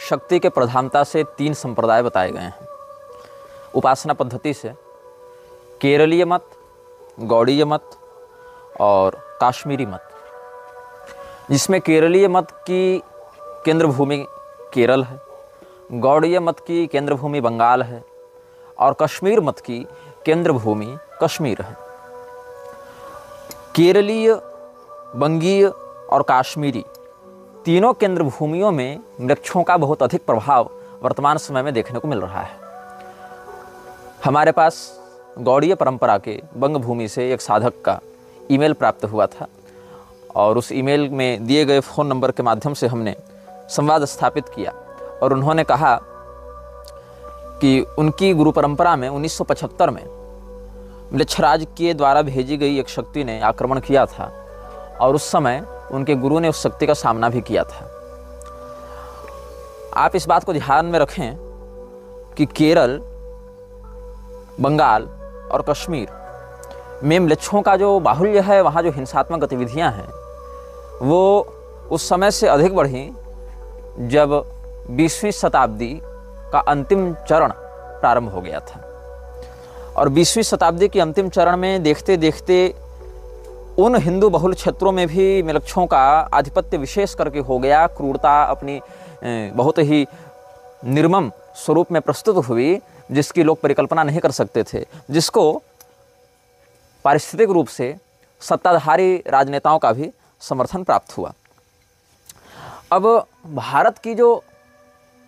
शक्ति के प्रधानता से 3 संप्रदाय बताए गए हैं उपासना पद्धति से, केरलीय मत, गौड़ीय मत और काश्मीरी मत, जिसमें केरलीय मत की केंद्र भूमि केरल है, गौड़ीय मत की केंद्र भूमि बंगाल है और कश्मीर मत की केंद्र भूमि कश्मीर है। केरलीय, बंगीय और काश्मीरी तीनों केंद्र भूमियों में वृक्षों का बहुत अधिक प्रभाव वर्तमान समय में देखने को मिल रहा है। हमारे पास गौड़ीय परंपरा के बंग भूमि से एक साधक का ईमेल प्राप्त हुआ था और उस ईमेल में दिए गए फ़ोन नंबर के माध्यम से हमने संवाद स्थापित किया और उन्होंने कहा कि उनकी गुरु परंपरा में 1975 में म्लेच्छराज के द्वारा भेजी गई एक शक्ति ने आक्रमण किया था और उस समय उनके गुरु ने उस शक्ति का सामना भी किया था। आप इस बात को ध्यान में रखें कि केरल, बंगाल और कश्मीर में म्लेच्छों का जो बाहुल्य है, वहाँ जो हिंसात्मक गतिविधियाँ हैं वो उस समय से अधिक बढ़ी जब 20वीं शताब्दी का अंतिम चरण प्रारंभ हो गया था। और 20वीं शताब्दी के अंतिम चरण में देखते देखते उन हिंदू बहुल क्षेत्रों में भी म्लेच्छों का आधिपत्य विशेष करके हो गया। क्रूरता अपनी बहुत ही निर्मम स्वरूप में प्रस्तुत हुई, जिसकी लोग परिकल्पना नहीं कर सकते थे, जिसको पारिस्थितिक रूप से सत्ताधारी राजनेताओं का भी समर्थन प्राप्त हुआ। अब भारत की जो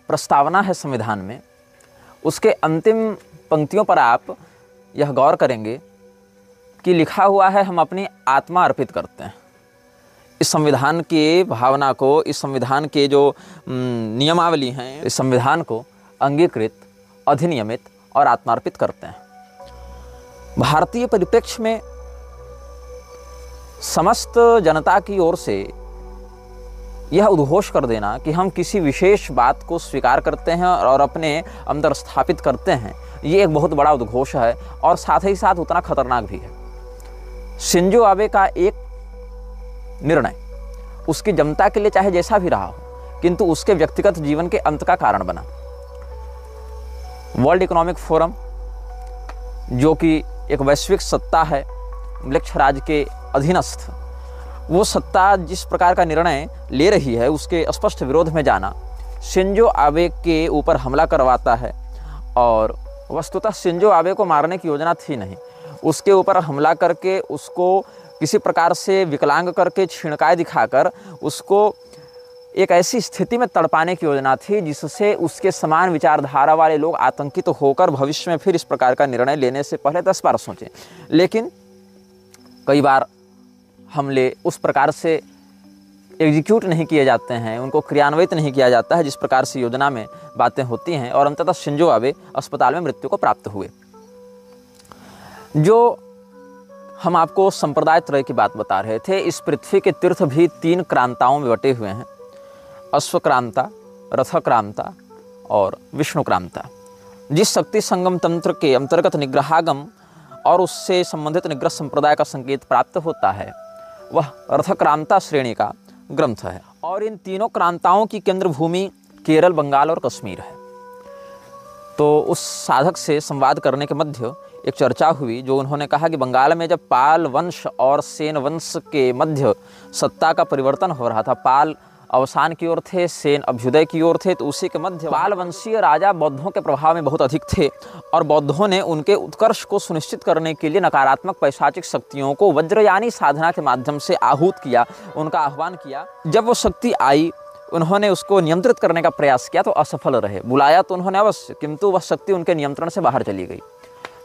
प्रस्तावना है संविधान में, उसके अंतिम पंक्तियों पर आप यह गौर करेंगे कि लिखा हुआ है, हम अपनी आत्मा अर्पित करते हैं। इस संविधान की भावना को, इस संविधान के जो नियमावली हैं, इस संविधान को अंगीकृत, अधिनियमित और आत्मार्पित करते हैं। भारतीय परिप्रेक्ष्य में समस्त जनता की ओर से यह उद्घोष कर देना कि हम किसी विशेष बात को स्वीकार करते हैं और अपने अंदर स्थापित करते हैं, ये एक बहुत बड़ा उद्घोष है और साथ ही साथ उतना खतरनाक भी है। शिंजो आबे का एक निर्णय उसकी जनता के लिए चाहे जैसा भी रहा हो, किंतु उसके व्यक्तिगत जीवन के अंत का कारण बना। वर्ल्ड इकोनॉमिक फोरम, जो कि एक वैश्विक सत्ता है म्लेच्छराज के अधीनस्थ, वो सत्ता जिस प्रकार का निर्णय ले रही है उसके स्पष्ट विरोध में जाना शिंजो आबे के ऊपर हमला करवाता है। और वस्तुतः शिंजो आबे को मारने की योजना थी नहीं, उसके ऊपर हमला करके उसको किसी प्रकार से विकलांग करके, छिणकाए दिखाकर उसको एक ऐसी स्थिति में तड़पाने की योजना थी जिससे उसके समान विचारधारा वाले लोग आतंकित होकर भविष्य में फिर इस प्रकार का निर्णय लेने से पहले 10 बार सोचें। लेकिन कई बार हमले उस प्रकार से एग्जीक्यूट नहीं किए जाते हैं, उनको क्रियान्वित नहीं किया जाता है जिस प्रकार से योजना में बातें होती हैं और अंततः शिंजो आबे अस्पताल में मृत्यु को प्राप्त हुए। जो हम आपको संप्रदाय त्रय की बात बता रहे थे, इस पृथ्वी के तीर्थ भी 3 क्रांताओं में बटे हुए हैं, अश्वक्रांता, रथक्रांता और विष्णुक्रांता। जिस शक्ति संगम तंत्र के अंतर्गत निग्रहागम और उससे संबंधित निग्रह संप्रदाय का संकेत प्राप्त होता है, वह रथक्रांता श्रेणी का ग्रंथ है। और इन तीनों क्रांताओं की केंद्र भूमि केरल, बंगाल और कश्मीर है। तो उस साधक से संवाद करने के मध्य एक चर्चा हुई, जो उन्होंने कहा कि बंगाल में जब पाल वंश और सेन वंश के मध्य सत्ता का परिवर्तन हो रहा था, पाल अवसान की ओर थे, सेन अभ्युदय की ओर थे, तो उसी के मध्य पाल वंशीय राजा बौद्धों के प्रभाव में बहुत अधिक थे और बौद्धों ने उनके उत्कर्ष को सुनिश्चित करने के लिए नकारात्मक पैशाचिक शक्तियों को वज्रयानी साधना के माध्यम से आहूत किया, उनका आह्वान किया। जब वो शक्ति आई, उन्होंने उसको नियंत्रित करने का प्रयास किया तो असफल रहे। बुलाया तो उन्होंने अवश्य, किंतु वह शक्ति उनके नियंत्रण से बाहर चली गई।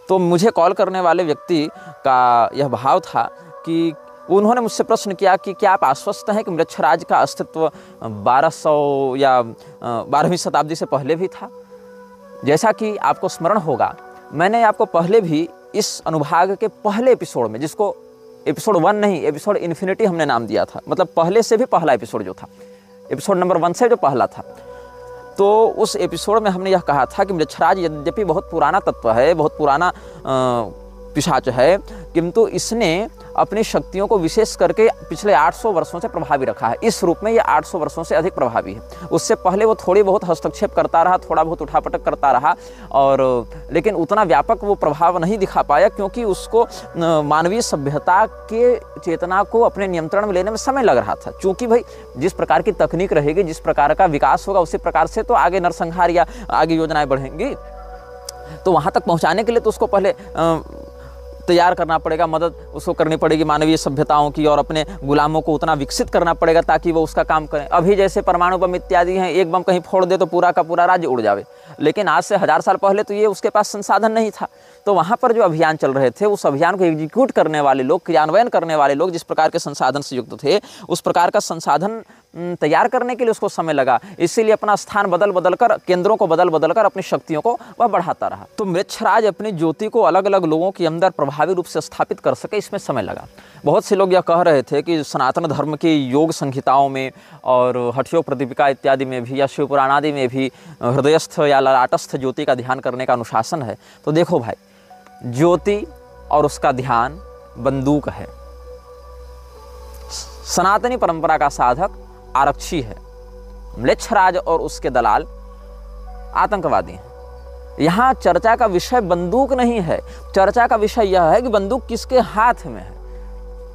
तो मुझे कॉल करने वाले व्यक्ति का यह भाव था कि उन्होंने मुझसे प्रश्न किया कि क्या आप आश्वस्त हैं कि म्लेच्छराज का अस्तित्व 1200 या 12वीं शताब्दी से पहले भी था? जैसा कि आपको स्मरण होगा, मैंने आपको पहले भी इस अनुभाग के पहले एपिसोड में, जिसको एपिसोड 1 नहीं, एपिसोड इन्फिनिटी हमने नाम दिया था, मतलब पहले से भी पहला एपिसोड जो था, एपिसोड नंबर 1 से जो पहला था, तो उस एपिसोड में हमने यह कहा था कि म्लेच्छराज यद्यपि बहुत पुराना तत्व है, बहुत पुराना पिशाच है, किंतु इसने अपनी शक्तियों को विशेष करके पिछले 800 वर्षों से प्रभावी रखा है। इस रूप में ये 800 वर्षों से अधिक प्रभावी है। उससे पहले वो थोड़ी बहुत हस्तक्षेप करता रहा, थोड़ा बहुत उठापटक करता रहा, और लेकिन उतना व्यापक वो प्रभाव नहीं दिखा पाया, क्योंकि उसको मानवीय सभ्यता के चेतना को अपने नियंत्रण में लेने में समय लग रहा था। क्योंकि भाई जिस प्रकार की तकनीक रहेगी, जिस प्रकार का विकास होगा, उसी प्रकार से तो आगे नरसंहार या आगे योजनाएं बढ़ेंगी। तो वहाँ तक पहुँचाने के लिए तो उसको पहले तैयार करना पड़ेगा, मदद उसको करनी पड़ेगी मानवीय सभ्यताओं की, और अपने गुलामों को उतना विकसित करना पड़ेगा ताकि वो उसका काम करें। अभी जैसे परमाणु बम इत्यादि हैं, एक बम कहीं फोड़ दे तो पूरा का पूरा राज्य उड़ जावे, लेकिन आज से 1000 साल पहले तो ये उसके पास संसाधन नहीं था। तो वहाँ पर जो अभियान चल रहे थे, उस अभियान को एग्जीक्यूट करने वाले लोग, क्रियान्वयन करने वाले लोग जिस प्रकार के संसाधन से युक्त थे, उस प्रकार का संसाधन तैयार करने के लिए उसको समय लगा। इसीलिए अपना स्थान बदल बदल कर, केंद्रों को बदल बदल कर अपनी शक्तियों को वह बढ़ाता रहा। तो मृच्छराज अपनी ज्योति को अलग अलग लोगों के अंदर प्रभावी रूप से स्थापित कर सके, इसमें समय लगा। बहुत से लोग यह कह रहे थे कि सनातन धर्म की योग संहिताओं में और हठयोग प्रतिपिका इत्यादि में भी या शिव पुराण आदि में भी हृदयस्थ या ललाटस्थ ज्योति का ध्यान करने का अनुशासन है। तो देखो भाई, ज्योति और उसका ध्यान बंदूक है। सनातनी परंपरा का साधक आरक्षी है, म्लेच्छराज और उसके दलाल आतंकवादी हैं। यहाँ चर्चा का विषय बंदूक नहीं है, चर्चा का विषय यह है कि बंदूक किसके हाथ में है।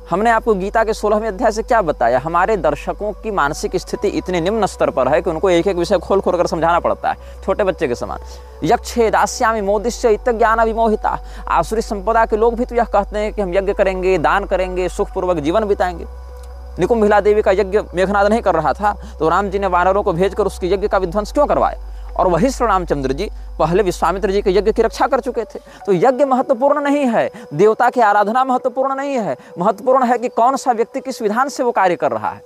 हमने आपको गीता के 16वें अध्याय से क्या बताया, हमारे दर्शकों की मानसिक स्थिति इतनी निम्न स्तर पर है कि उनको एक एक विषय खोल खोल कर समझाना पड़ता है, छोटे बच्चे के समान। यक्षे दास्यामि मोदिष्य इत्तज्ञान विमोहिता। आसुरी संपदा के लोग भी तो यह कहते हैं कि हम यज्ञ करेंगे, दान करेंगे, सुखपूर्वक जीवन बिताएंगे। निकुंभिला देवी का यज्ञ मेघनाद नहीं कर रहा था, तो राम जी ने वानरों को भेजकर उसके यज्ञ का विध्वंस क्यों करवाया? और वही श्री रामचंद्र जी पहले विश्वामित्र जी के यज्ञ की रक्षा कर चुके थे। तो यज्ञ महत्वपूर्ण नहीं है, देवता की आराधना महत्वपूर्ण नहीं है, महत्वपूर्ण है कि कौन सा व्यक्ति किस विधान से वो कार्य कर रहा है।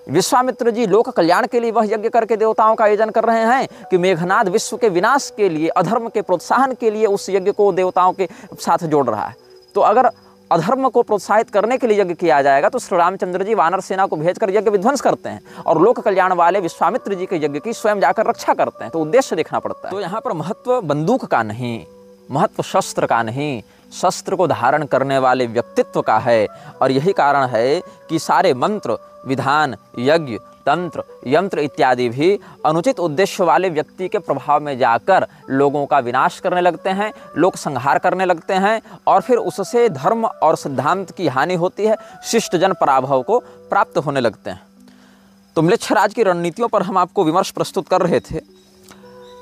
विश्वामित्र जी लोक कल्याण के लिए वह यज्ञ करके देवताओं का आयोजन कर रहे हैं कि मेघनाद विश्व के विनाश के लिए, अधर्म के प्रोत्साहन के लिए उस यज्ञ को देवताओं के साथ जोड़ रहा है। तो अगर अधर्म को प्रोत्साहित करने के लिए यज्ञ किया जाएगा तो श्री रामचंद्र जी वानर सेना को भेजकर यज्ञ विध्वंस करते हैं, और लोक कल्याण वाले विश्वामित्र जी के यज्ञ की स्वयं जाकर रक्षा करते हैं। तो उद्देश्य देखना पड़ता है। तो यहाँ पर महत्व बंदूक का नहीं, महत्व शस्त्र का नहीं, शस्त्र को धारण करने वाले व्यक्तित्व का है। और यही कारण है कि सारे मंत्र, विधान, यज्ञ, तंत्र, यंत्र इत्यादि भी अनुचित उद्देश्य वाले व्यक्ति के प्रभाव में जाकर लोगों का विनाश करने लगते हैं, लोक संहार करने लगते हैं, और फिर उससे धर्म और सिद्धांत की हानि होती है, शिष्ट जन पराभव को प्राप्त होने लगते हैं। तो म्लेच्छराज की रणनीतियों पर हम आपको विमर्श प्रस्तुत कर रहे थे।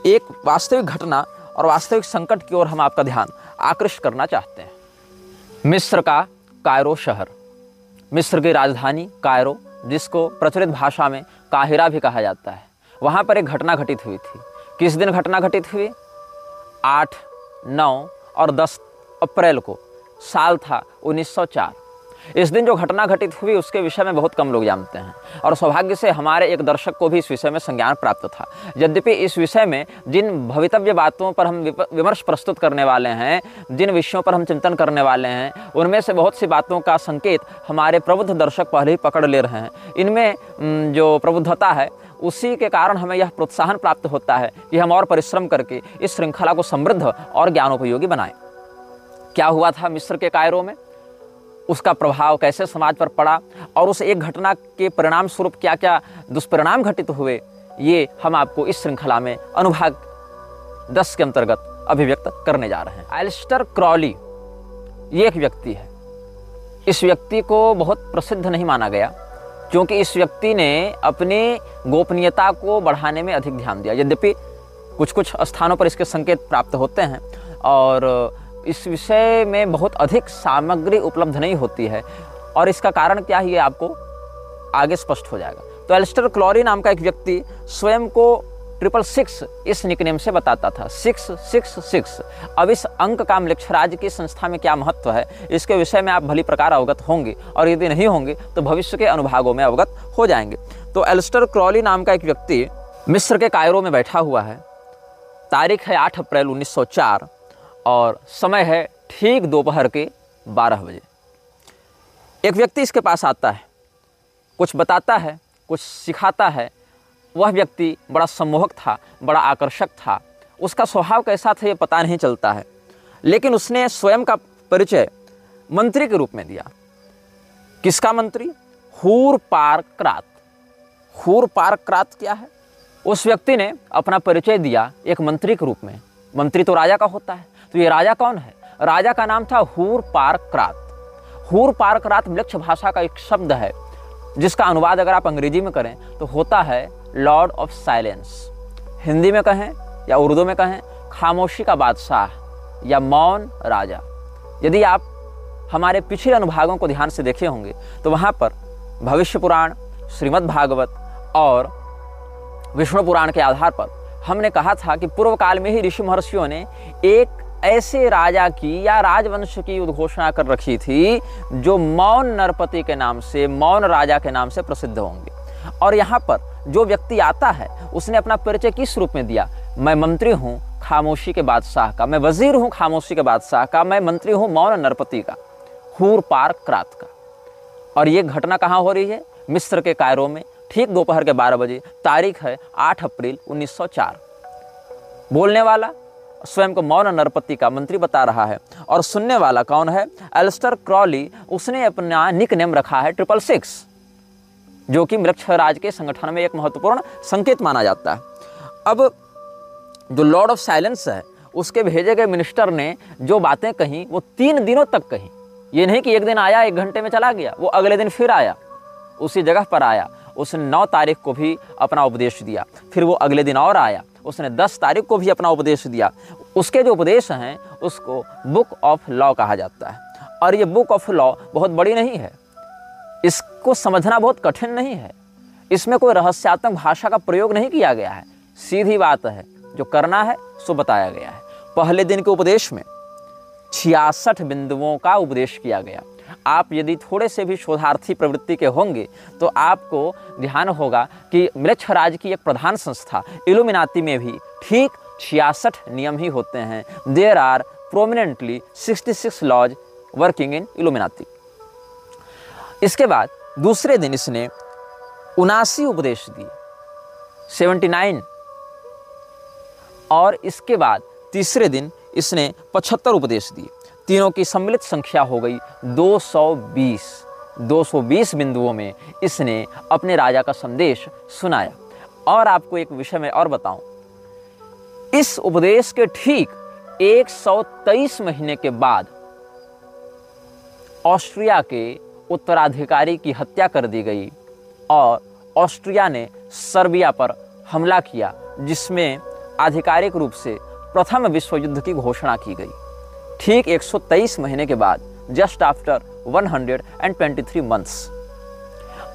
एक वास्तविक घटना और वास्तविक संकट की ओर हम आपका ध्यान आकृष्ट करना चाहते हैं। मिस्र का कायरो शहर, मिस्र की राजधानी कायरो, जिसको प्रचलित भाषा में काहिरा भी कहा जाता है, वहाँ पर एक घटना घटित हुई थी। किस दिन घटना घटित हुई? 8, 9 और 10 अप्रैल को। साल था 1904। इस दिन जो घटना घटित हुई उसके विषय में बहुत कम लोग जानते हैं, और सौभाग्य से हमारे एक दर्शक को भी इस विषय में संज्ञान प्राप्त था। यद्यपि इस विषय में जिन भवितव्य बातों पर हम विमर्श प्रस्तुत करने वाले हैं, जिन विषयों पर हम चिंतन करने वाले हैं, उनमें से बहुत सी बातों का संकेत हमारे प्रबुद्ध दर्शक पहले ही पकड़ ले रहे हैं। इनमें जो प्रबुद्धता है उसी के कारण हमें यह प्रोत्साहन प्राप्त होता है कि हम और परिश्रम करके इस श्रृंखला को समृद्ध और ज्ञानोपयोगी बनाएं। क्या हुआ था मिस्र के कायरो में, उसका प्रभाव कैसे समाज पर पड़ा, और उस एक घटना के परिणाम स्वरूप क्या क्या दुष्परिणाम घटित हुए, ये हम आपको इस श्रृंखला में अनुभाग 10 के अंतर्गत अभिव्यक्त करने जा रहे हैं। एलिस्टर क्रॉली ये एक व्यक्ति है। इस व्यक्ति को बहुत प्रसिद्ध नहीं माना गया, क्योंकि इस व्यक्ति ने अपनी गोपनीयता को बढ़ाने में अधिक ध्यान दिया। यद्यपि कुछ कुछ स्थानों पर इसके संकेत प्राप्त होते हैं, और इस विषय में बहुत अधिक सामग्री उपलब्ध नहीं होती है, और इसका कारण क्या है ये आपको आगे स्पष्ट हो जाएगा। तो एलिस्टर क्रॉली नाम का एक व्यक्ति स्वयं को 666 इस निकनेम से बताता था, 666। अब इस अंक का म्लेच्छराज की संस्था में क्या महत्व है, इसके विषय में आप भली प्रकार अवगत होंगे, और यदि नहीं होंगे तो भविष्य के अनुभागों में अवगत हो जाएंगे। तो एलिस्टर क्रॉली नाम का एक व्यक्ति मिस्र के कायरो में बैठा हुआ है। तारीख है 8 अप्रैल 1904, और समय है ठीक दोपहर के 12 बजे। एक व्यक्ति इसके पास आता है, कुछ बताता है, कुछ सिखाता है। वह व्यक्ति बड़ा सम्मोहक था, बड़ा आकर्षक था। उसका स्वभाव कैसा था ये पता नहीं चलता है, लेकिन उसने स्वयं का परिचय मंत्री के रूप में दिया। किसका मंत्री? हूरपारक्रात। हूरपारक्रात क्या है? उस व्यक्ति ने अपना परिचय दिया एक मंत्री के रूप में। मंत्री तो राजा का होता है, तो ये राजा कौन है? राजा का नाम था हूरपारक्रात। हूरपारक्रात म्लेच्छ भाषा का एक शब्द है जिसका अनुवाद अगर आप अंग्रेजी में करें तो होता है लॉर्ड ऑफ साइलेंस। हिंदी में कहें या उर्दू में कहें खामोशी का बादशाह या मौन राजा। यदि आप हमारे पिछले अनुभागों को ध्यान से देखे होंगे तो वहाँ पर भविष्य पुराण, श्रीमद् भागवत और विष्णु पुराण के आधार पर हमने कहा था कि पूर्व काल में ही ऋषि महर्षियों ने एक ऐसे राजा की या राजवंश की उद्घोषणा कर रखी थी जो मौन नरपति के नाम से, मौन राजा के नाम से प्रसिद्ध होंगे। और यहाँ पर जो व्यक्ति आता है उसने अपना परिचय किस रूप में दिया? मैं मंत्री हूँ खामोशी के बादशाह का, मैं वजीर हूँ खामोशी के बादशाह का, मैं मंत्री हूँ मौन नरपति का, हूरपारक्रात का। और ये घटना कहाँ हो रही है? मिस्र के कायरो में, ठीक दोपहर के 12 बजे। तारीख है 8 अप्रैल 1904। बोलने वाला स्वयं को मौन नरपति का मंत्री बता रहा है और सुनने वाला कौन है? Aleister Crowley. उसने अपना निक नेम रखा है 666, जो कि म्लेच्छ राज के संगठन में एक महत्वपूर्ण संकेत माना जाता है। अब जो लॉर्ड ऑफ साइलेंस है उसके भेजे गए मिनिस्टर ने जो बातें कही वो 3 दिनों तक कही। ये नहीं कि एक दिन आया 1 घंटे में चला गया, वो अगले दिन फिर आया, उसी जगह पर आया। उसने 9 तारीख को भी अपना उपदेश दिया, फिर वो अगले दिन और आया, उसने 10 तारीख को भी अपना उपदेश दिया। उसके जो उपदेश हैं उसको बुक ऑफ लॉ कहा जाता है। और ये बुक ऑफ लॉ बहुत बड़ी नहीं है, इसको समझना बहुत कठिन नहीं है, इसमें कोई रहस्यात्मक भाषा का प्रयोग नहीं किया गया है, सीधी बात है, जो करना है सो बताया गया है। पहले दिन के उपदेश में 66 बिंदुओं का उपदेश किया गया। आप यदि थोड़े से भी शोधार्थी प्रवृत्ति के होंगे तो आपको ध्यान होगा कि म्लेच्छ राज की एक प्रधान संस्था इल्यूमिनाती में भी ठीक 66 नियम ही होते हैं। There are prominently 66 laws working in Illuminati. इसके बाद दूसरे दिन इसने 79 उपदेश दिए, 79। और इसके बाद तीसरे दिन इसने 75 उपदेश दिए। तीनों की सम्मिलित संख्या हो गई 220। 220 बिंदुओं में इसने अपने राजा का संदेश सुनाया। और आपको एक विषय में और बताऊं, इस उपदेश के ठीक 123 महीने के बाद ऑस्ट्रिया के उत्तराधिकारी की हत्या कर दी गई और ऑस्ट्रिया ने सर्बिया पर हमला किया, जिसमें आधिकारिक रूप से प्रथम विश्व युद्ध की घोषणा की गई। ठीक 123 महीने के बाद, जस्ट आफ्टर 123 मंथ्स।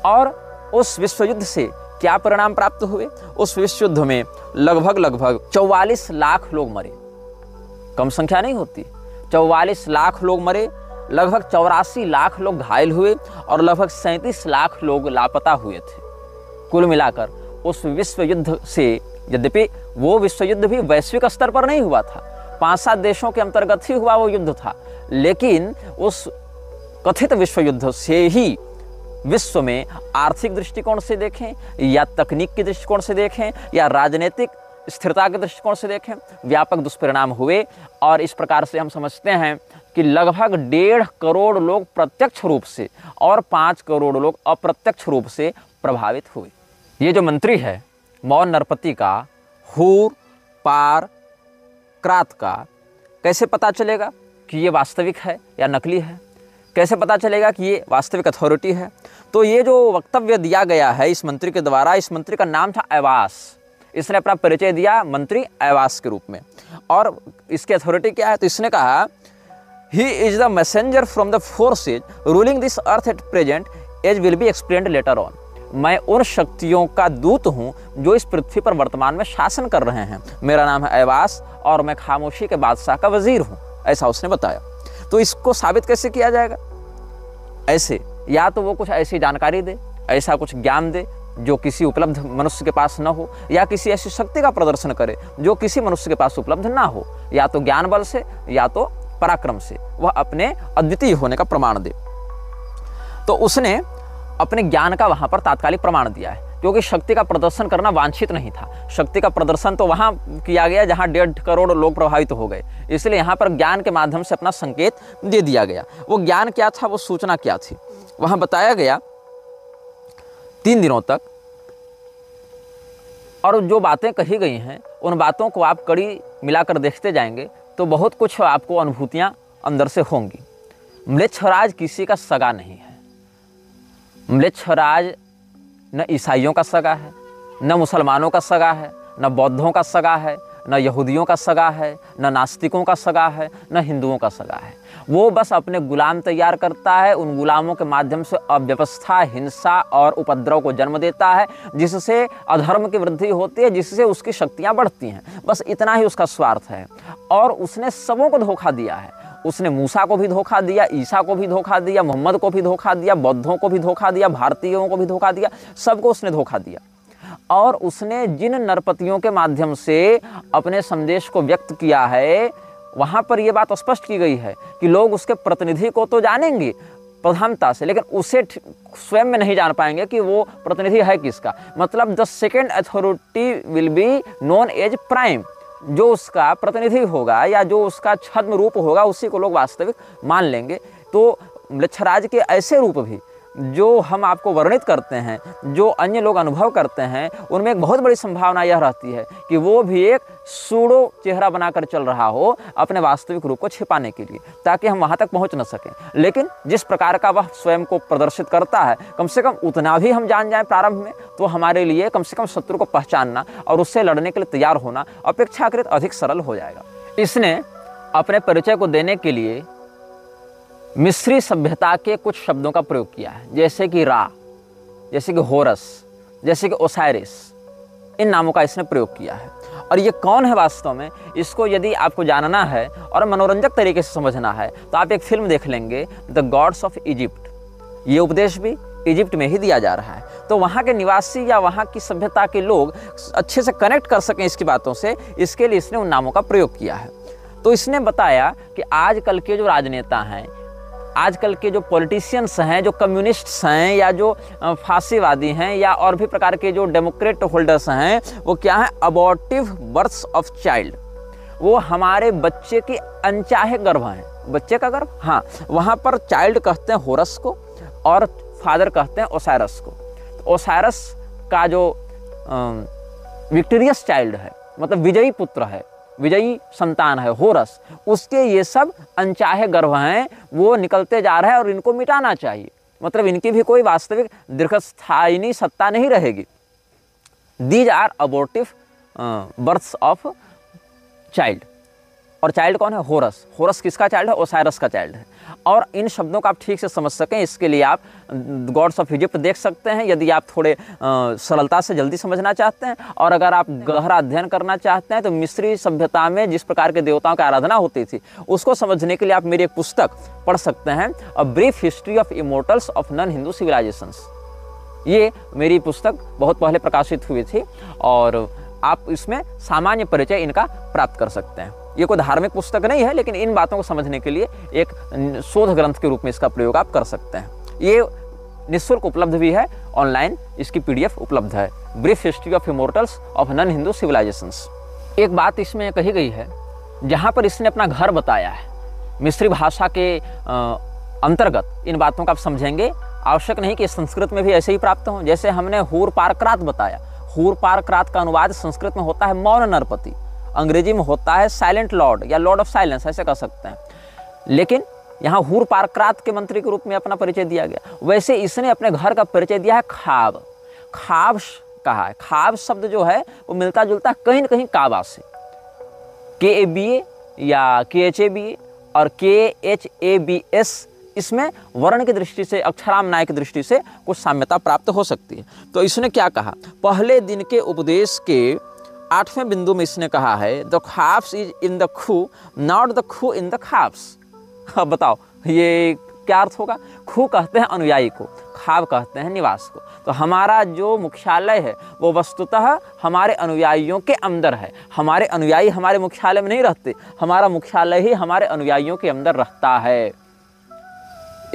और उस विश्व युद्ध से क्या परिणाम प्राप्त हुए? उस विश्व युद्ध में लगभग 44 लाख लोग मरे। कम संख्या नहीं होती, 44 लाख लोग मरे, लगभग 84 लाख लोग घायल हुए और लगभग 37 लाख लोग लापता हुए थे। कुल मिलाकर उस विश्व युद्ध से, यद्यपि वो विश्व युद्ध भी वैश्विक स्तर पर नहीं हुआ था, 5-7 देशों के अंतर्गत ही हुआ वो युद्ध था, लेकिन उस कथित विश्व युद्ध से ही विश्व में आर्थिक दृष्टिकोण से देखें या तकनीक के दृष्टिकोण से देखें या राजनीतिक स्थिरता के दृष्टिकोण से देखें, व्यापक दुष्परिणाम हुए। और इस प्रकार से हम समझते हैं कि लगभग 1.5 करोड़ लोग प्रत्यक्ष रूप से और 5 करोड़ लोग अप्रत्यक्ष रूप से प्रभावित हुए। ये जो मंत्री है मौन नरपति का, हूरपारक्रात का, कैसे पता चलेगा कि ये वास्तविक है या नकली है? कैसे पता चलेगा कि ये वास्तविक अथॉरिटी है? तो ये जो वक्तव्य दिया गया है इस मंत्री के द्वारा, इस मंत्री का नाम था ऐवास। इसने अपना परिचय दिया मंत्री ऐवास के रूप में। और इसकी अथॉरिटी क्या है? तो इसने कहा, he is the messenger from the forces ruling this earth at present as will be explained later on. मैं उन शक्तियों का दूत हूँ जो इस पृथ्वी पर वर्तमान में शासन कर रहे हैं। मेरा नाम है ऐवास और मैं खामोशी के बादशाह का वजीर हूँ, ऐसा उसने बताया। तो इसको साबित कैसे किया जाएगा? ऐसे, या तो वो कुछ ऐसी जानकारी दे, ऐसा कुछ ज्ञान दे जो किसी उपलब्ध मनुष्य के पास न हो, या किसी ऐसी शक्ति का प्रदर्शन करे जो किसी मनुष्य के पास उपलब्ध ना हो, या तो ज्ञान बल से या तो पराक्रम से वह अपने अद्वितीय होने का प्रमाण दे। तो उसने अपने ज्ञान का वहां पर तात्कालिक प्रमाण दिया है। क्योंकि शक्ति का प्रदर्शन करना वांछित नहीं था। शक्ति का प्रदर्शन तो वहाँ किया गया जहाँ 1.5 करोड़ लोग प्रभावित हो गए, इसलिए यहाँ पर ज्ञान के माध्यम से अपना संकेत दे दिया गया। वो ज्ञान क्या था, वो सूचना क्या थी, वहाँ बताया गया 3 दिनों तक। और जो बातें कही गई हैं उन बातों को आप कड़ी मिलाकर देखते जाएंगे तो बहुत कुछ आपको अनुभूतियाँ अंदर से होंगी। म्लेच्छराज किसी का सगा नहीं है। म्लेच्छराज न ईसाइयों का सगा है, न मुसलमानों का सगा है, न बौद्धों का सगा है, न यहूदियों का सगा है, न नास्तिकों का सगा है, न हिंदुओं का सगा है। वो बस अपने गुलाम तैयार करता है, उन गुलामों के माध्यम से अव्यवस्था, हिंसा और उपद्रव को जन्म देता है, जिससे अधर्म की वृद्धि होती है, जिससे उसकी शक्तियाँ बढ़ती हैं। बस इतना ही उसका स्वार्थ है। और उसने सबों को धोखा दिया है। उसने मूसा को भी धोखा दिया, ईसा को भी धोखा दिया, मोहम्मद को भी धोखा दिया, बौद्धों को भी धोखा दिया, भारतीयों को भी धोखा दिया, सबको उसने धोखा दिया। और उसने जिन नरपतियों के माध्यम से अपने संदेश को व्यक्त किया है, वहाँ पर यह बात स्पष्ट की गई है कि लोग उसके प्रतिनिधि को तो जानेंगे प्रधानता से, लेकिन उसे स्वयं में नहीं जान पाएंगे कि वो प्रतिनिधि है किसका। मतलब the second authority will be known as prime. जो उसका प्रतिनिधि होगा या जो उसका छद्म रूप होगा, उसी को लोग वास्तविक मान लेंगे। तो म्लेच्छराज के ऐसे रूप भी जो हम आपको वर्णित करते हैं, जो अन्य लोग अनुभव करते हैं, उनमें एक बहुत बड़ी संभावना यह रहती है कि वो भी एक सूडो चेहरा बनाकर चल रहा हो अपने वास्तविक रूप को छिपाने के लिए, ताकि हम वहाँ तक पहुँच न सकें। लेकिन जिस प्रकार का वह स्वयं को प्रदर्शित करता है, कम से कम उतना भी हम जान जाएं प्रारंभ में, तो हमारे लिए कम से कम शत्रु को पहचानना और उससे लड़ने के लिए तैयार होना अपेक्षाकृत अधिक सरल हो जाएगा। इसने अपने परिचय को देने के लिए मिस्री सभ्यता के कुछ शब्दों का प्रयोग किया है, जैसे कि रा, जैसे कि होरस, जैसे कि ओसाइरिस। इन नामों का इसने प्रयोग किया है। और ये कौन है वास्तव में, इसको यदि आपको जानना है और मनोरंजक तरीके से समझना है तो आप एक फिल्म देख लेंगे, द गॉड्स ऑफ इजिप्ट। ये उपदेश भी इजिप्ट में ही दिया जा रहा है, तो वहाँ के निवासी या वहाँ की सभ्यता के लोग अच्छे से कनेक्ट कर सकें इसकी बातों से, इसके लिए इसने उन नामों का प्रयोग किया है। तो इसने बताया कि आजकल के जो राजनेता हैं, आजकल के जो पॉलिटिशियंस हैं, जो कम्युनिस्ट्स हैं, या जो फांसीवादी हैं, या और भी प्रकार के जो डेमोक्रेट होल्डर्स हैं, वो क्या है, अबॉर्टिव बर्थ्स ऑफ चाइल्ड। वो हमारे बच्चे की अनचाहे गर्भ हैं। बच्चे का गर्भ, हाँ, वहाँ पर चाइल्ड कहते हैं होरस को और फादर कहते हैं ओसाइरस को। तो ओसाइरस का जो विक्टोरियस चाइल्ड है, मतलब विजयी पुत्र है, विजयी संतान है होरस, उसके ये सब अनचाहे गर्भ हैं, वो निकलते जा रहे हैं और इनको मिटाना चाहिए। मतलब इनकी भी कोई वास्तविक दीर्घस्थायिनी सत्ता नहीं रहेगी। These are abortive births of child. और चाइल्ड कौन है, होरस। होरस किसका चाइल्ड है, ओसाइरस का चाइल्ड है। और इन शब्दों को आप ठीक से समझ सकें, इसके लिए आप गॉड्स ऑफ इजिप्ट देख सकते हैं, यदि आप थोड़े सरलता से जल्दी समझना चाहते हैं। और अगर आप गहरा अध्ययन करना चाहते हैं तो मिस्री सभ्यता में जिस प्रकार के देवताओं की आराधना होती थी, उसको समझने के लिए आप मेरी एक पुस्तक पढ़ सकते हैं, a brief history of immortals of non Hindu civilisations. ये मेरी पुस्तक बहुत पहले प्रकाशित हुई थी और आप इसमें सामान्य परिचय इनका प्राप्त कर सकते हैं। ये कोई धार्मिक पुस्तक नहीं है, लेकिन इन बातों को समझने के लिए एक शोध ग्रंथ के रूप में इसका प्रयोग आप कर सकते हैं। ये निःशुल्क उपलब्ध भी है ऑनलाइन, इसकी PDF उपलब्ध है, brief history of immortals of non Hindu civilisations. एक बात इसमें कही गई है, जहाँ पर इसने अपना घर बताया है, मिस्री भाषा के अंतर्गत इन बातों का आप समझेंगे। आवश्यक नहीं कि संस्कृत में भी ऐसे ही प्राप्त हों। जैसे हमने हूर पारक्रात बताया, हूर पारक्रात का अनुवाद संस्कृत में होता है मौन नरपति, अंग्रेजी में होता है साइलेंट लॉर्ड या लॉर्ड ऑफ साइलेंस, ऐसे कह सकते हैं। लेकिन यहाँ हूर पारक्रात के मंत्री के रूप में अपना परिचय दिया गया। वैसे इसने अपने घर का परिचय दिया है खाब। खाब कहा है, खाब शब्द जो है वो मिलता जुलता कहीं न कहीं काबा से, KABA या KHABA और KHABS, इसमें वर्ण की दृष्टि से, अक्षरामनाय की दृष्टि से कुछ साम्यता प्राप्त हो सकती है। तो इसने क्या कहा, पहले दिन के उपदेश के 8वें बिंदु में इसने कहा है, the khaps is in the खू, नॉट द खू इन द खाप्स। अब बताओ ये क्या अर्थ होगा। खू कहते हैं अनुयायी को, खाब कहते हैं निवास को। तो हमारा जो मुख्यालय है वो वस्तुतः हमारे अनुयायियों के अंदर है। हमारे अनुयायी हमारे मुख्यालय में नहीं रहते, हमारा मुख्यालय ही हमारे अनुयायियों के अंदर रहता है।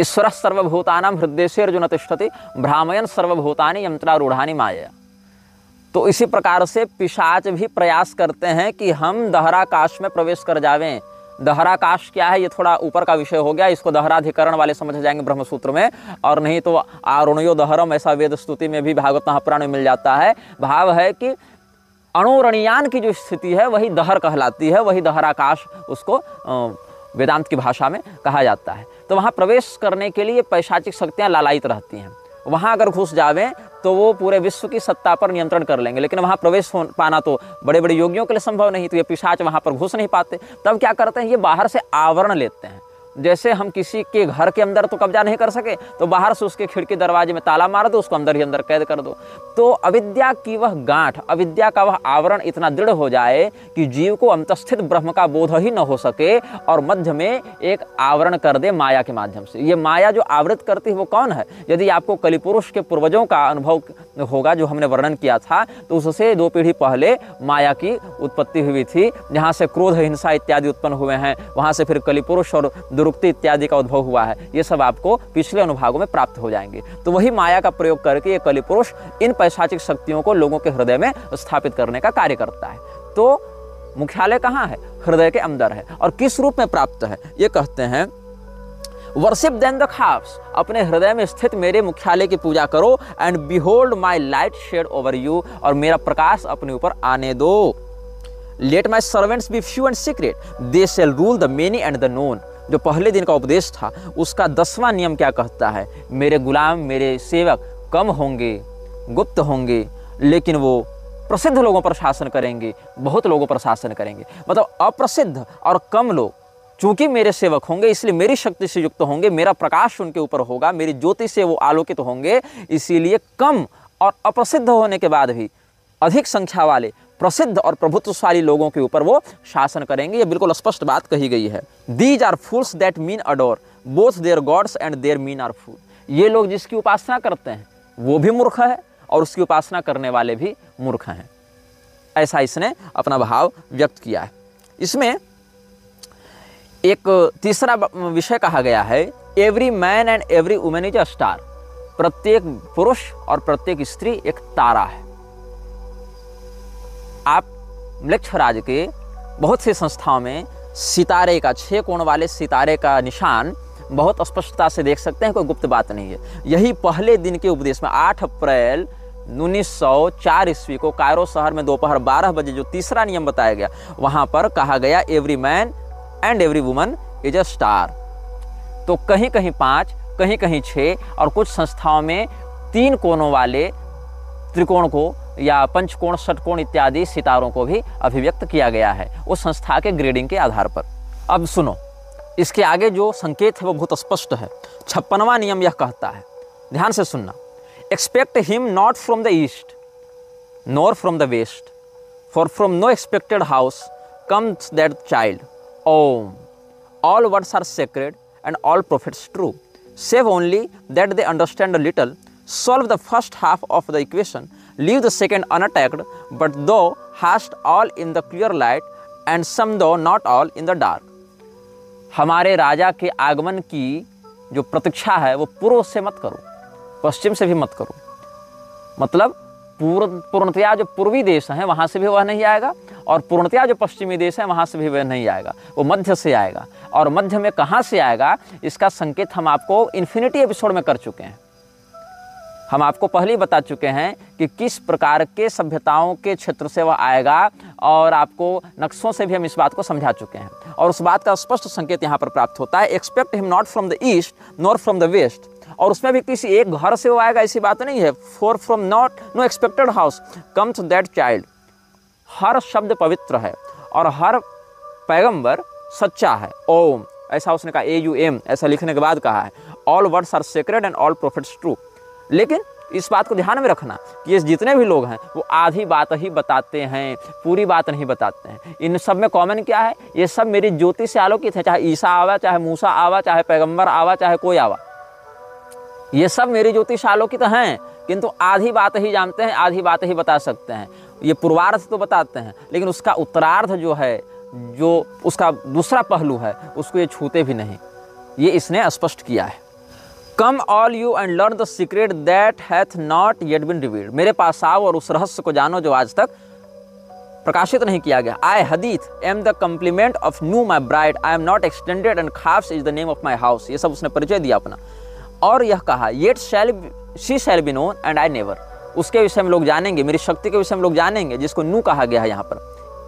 ईश्वर सर्वभूतानां हृदयेषु अर्जुन तिष्ठति, भ्रामयन् सर्वभूतानि यंत्रारूढ़ानि मायया। तो इसी प्रकार से पिशाच भी प्रयास करते हैं कि हम दहराकाश में प्रवेश कर जावें। दहराकाश क्या है, ये थोड़ा ऊपर का विषय हो गया, इसको दहराधिकरण वाले समझ जाएंगे ब्रह्मसूत्र में, और नहीं तो आरुणयो दहरम ऐसा वेद स्तुति में भी भागवत महापुराण में मिल जाता है। भाव है कि अणुरणीयान की जो स्थिति है वही दहर कहलाती है, वही दहराकाश उसको वेदांत की भाषा में कहा जाता है। तो वहाँ प्रवेश करने के लिए पैशाचिक शक्तियाँ लालायित रहती हैं। वहाँ अगर घुस जावें तो वो पूरे विश्व की सत्ता पर नियंत्रण कर लेंगे, लेकिन वहाँ प्रवेश हो पाना तो बड़े बड़े योगियों के लिए संभव नहीं, तो ये पिशाच वहाँ पर घुस नहीं पाते। तब क्या करते हैं, ये बाहर से आवरण लेते हैं। जैसे हम किसी के घर के अंदर तो कब्जा नहीं कर सके, तो बाहर से उसके खिड़की दरवाजे में ताला मार दो, उसको अंदर ही अंदर कैद कर दो। तो अविद्या की वह गांठ, अविद्या का वह आवरण इतना दृढ़ हो जाए कि जीव को अंतस्थित ब्रह्म का बोध ही न हो सके, और मध्य में एक आवरण कर दे माया के माध्यम से। ये माया जो आवृत करती है वो कौन है? यदि आपको कलिपुरुष के पूर्वजों का अनुभव होगा जो हमने वर्णन किया था, तो उससे 2 पीढ़ी पहले माया की उत्पत्ति हुई थी, जहाँ से क्रोध, हिंसा इत्यादि उत्पन्न हुए हैं। वहाँ से फिर कलिपुरुष और दुरुक्ति इत्यादि का उद्भव हुआ है। ये सब आपको पिछले अनुभागों में प्राप्त हो जाएंगे। तो वही माया का प्रयोग करके ये कलिपुरुष इन पैशाचिक शक्तियों को लोगों के हृदय में स्थापित करने का कार्य करता है। तो मुख्यालय कहाँ है? हृदय के अंदर है। और किस रूप में प्राप्त है? ये कहते हैं वर्शिप देन द खाप्स, अपने हृदय में स्थित मेरे मुख्यालय की पूजा करो, and behold my light shed over you, और मेरा प्रकाश अपने ऊपर आने दो। Let my servants be few and secret, they shall rule the many and the known. जो पहले दिन का उपदेश था उसका 10वां नियम क्या कहता है? मेरे गुलाम, मेरे सेवक कम होंगे, गुप्त होंगे, लेकिन वो प्रसिद्ध लोगों पर शासन करेंगे, बहुत लोगों पर शासन करेंगे। मतलब अप्रसिद्ध और कम लोग चूंकि मेरे सेवक होंगे, इसलिए मेरी शक्ति से युक्त होंगे, मेरा प्रकाश उनके ऊपर होगा, मेरी ज्योति से वो आलोकित होंगे, इसीलिए कम और अप्रसिद्ध होने के बाद भी अधिक संख्या वाले प्रसिद्ध और प्रभुत्वशाली लोगों के ऊपर वो शासन करेंगे। ये बिल्कुल स्पष्ट बात कही गई है। These are fools that mean adore both their gods and their mean are fool. ये लोग जिसकी उपासना करते हैं वो भी मूर्ख है, और उसकी उपासना करने वाले भी मूर्ख हैं। ऐसा इसने अपना भाव व्यक्त किया है। इसमें एक तीसरा विषय कहा गया है, every man and every women is a star. प्रत्येक पुरुष और प्रत्येक स्त्री एक तारा है। आप म्लेच्छराज के बहुत सी संस्थाओं में सितारे का, 6 कोण वाले सितारे का निशान बहुत स्पष्टता से देख सकते हैं, कोई गुप्त बात नहीं है। यही पहले दिन के उपदेश में 8 अप्रैल 1904 ईस्वी को कायरो शहर में दोपहर 12 बजे जो तीसरा नियम बताया गया, वहां पर कहा गया every man and every woman is a star. तो कहीं कहीं 5, कहीं कहीं 6, और कुछ संस्थाओं में 3 कोणों वाले त्रिकोण को या पंचकोण, षटकोण इत्यादि सितारों को भी अभिव्यक्त किया गया है उस संस्था के ग्रेडिंग के आधार पर। अब सुनो, इसके आगे जो संकेत है वो बहुत स्पष्ट है। 56वां नियम यह कहता है, ध्यान से सुनना, expect him not from the east nor from the west, for from no expected house comes that child. Om, all words are sacred and all prophets true, save only that they understand a little, solve the first half of the equation, leave the second unattacked, but thou hast all in the clear light and some though not all in the dark। हमारे राजा के आगमन की जो प्रतीक्षा है वो पूर्व से मत करो, पश्चिम से भी मत करो। मतलब पूर्णतया जो पूर्वी देश हैं वहाँ से भी वह नहीं आएगा, और पूर्णतया जो पश्चिमी देश है वहाँ से भी वह नहीं आएगा, वो मध्य से आएगा। और मध्य में कहाँ से आएगा, इसका संकेत हम आपको इन्फिनिटी एपिसोड में कर चुके हैं। हम आपको पहले ही बता चुके हैं कि किस प्रकार के सभ्यताओं के क्षेत्र से वह आएगा, और आपको नक्शों से भी हम इस बात को समझा चुके हैं, और उस बात का स्पष्ट संकेत यहाँ पर प्राप्त होता है। Expect him not from the east nor from the west, और उसमें भी किसी एक घर से वो आएगा ऐसी बात नहीं है। For from not no expected house comes that child. हर शब्द पवित्र है और हर पैगंबर सच्चा है। ओम, ऐसा उसने कहा, AUM ऐसा लिखने के बाद कहा है। All words are sacred and all prophets true. लेकिन इस बात को ध्यान में रखना कि ये जितने भी लोग हैं वो आधी बात ही बताते हैं, पूरी बात नहीं बताते हैं। इन सब में कॉमन क्या है, ये सब मेरी ज्योति से आलोकित है। चाहे ईसा आवा, चाहे मूसा आवा, चाहे पैगंबर आवा, चाहे कोई आवा, ये सब मेरी ज्योति से आलोकित हैं, किंतु आधी बात ही जानते हैं, आधी बात ही बता सकते हैं। ये पूर्वार्ध तो बताते हैं, लेकिन उसका उत्तरार्ध जो है, जो उसका दूसरा पहलू है, उसको ये छूते भी नहीं। ये इसने स्पष्ट किया है। Come all you and learn the secret that hath not yet been revealed. मेरे पास आओ और उस रहस्य को जानो जो आज तक प्रकाशित नहीं किया गया। I Hadit am the complement of Nu my bride, I am not extended and Khabs is the name of my house. ये सब उसने परिचय दिया अपना। और यह कहा, yet she shall be known and I never. उसके विषय में लोग जानेंगे, मेरी शक्ति के विषय में लोग जानेंगे, जिसको नू कहा गया है यहाँ पर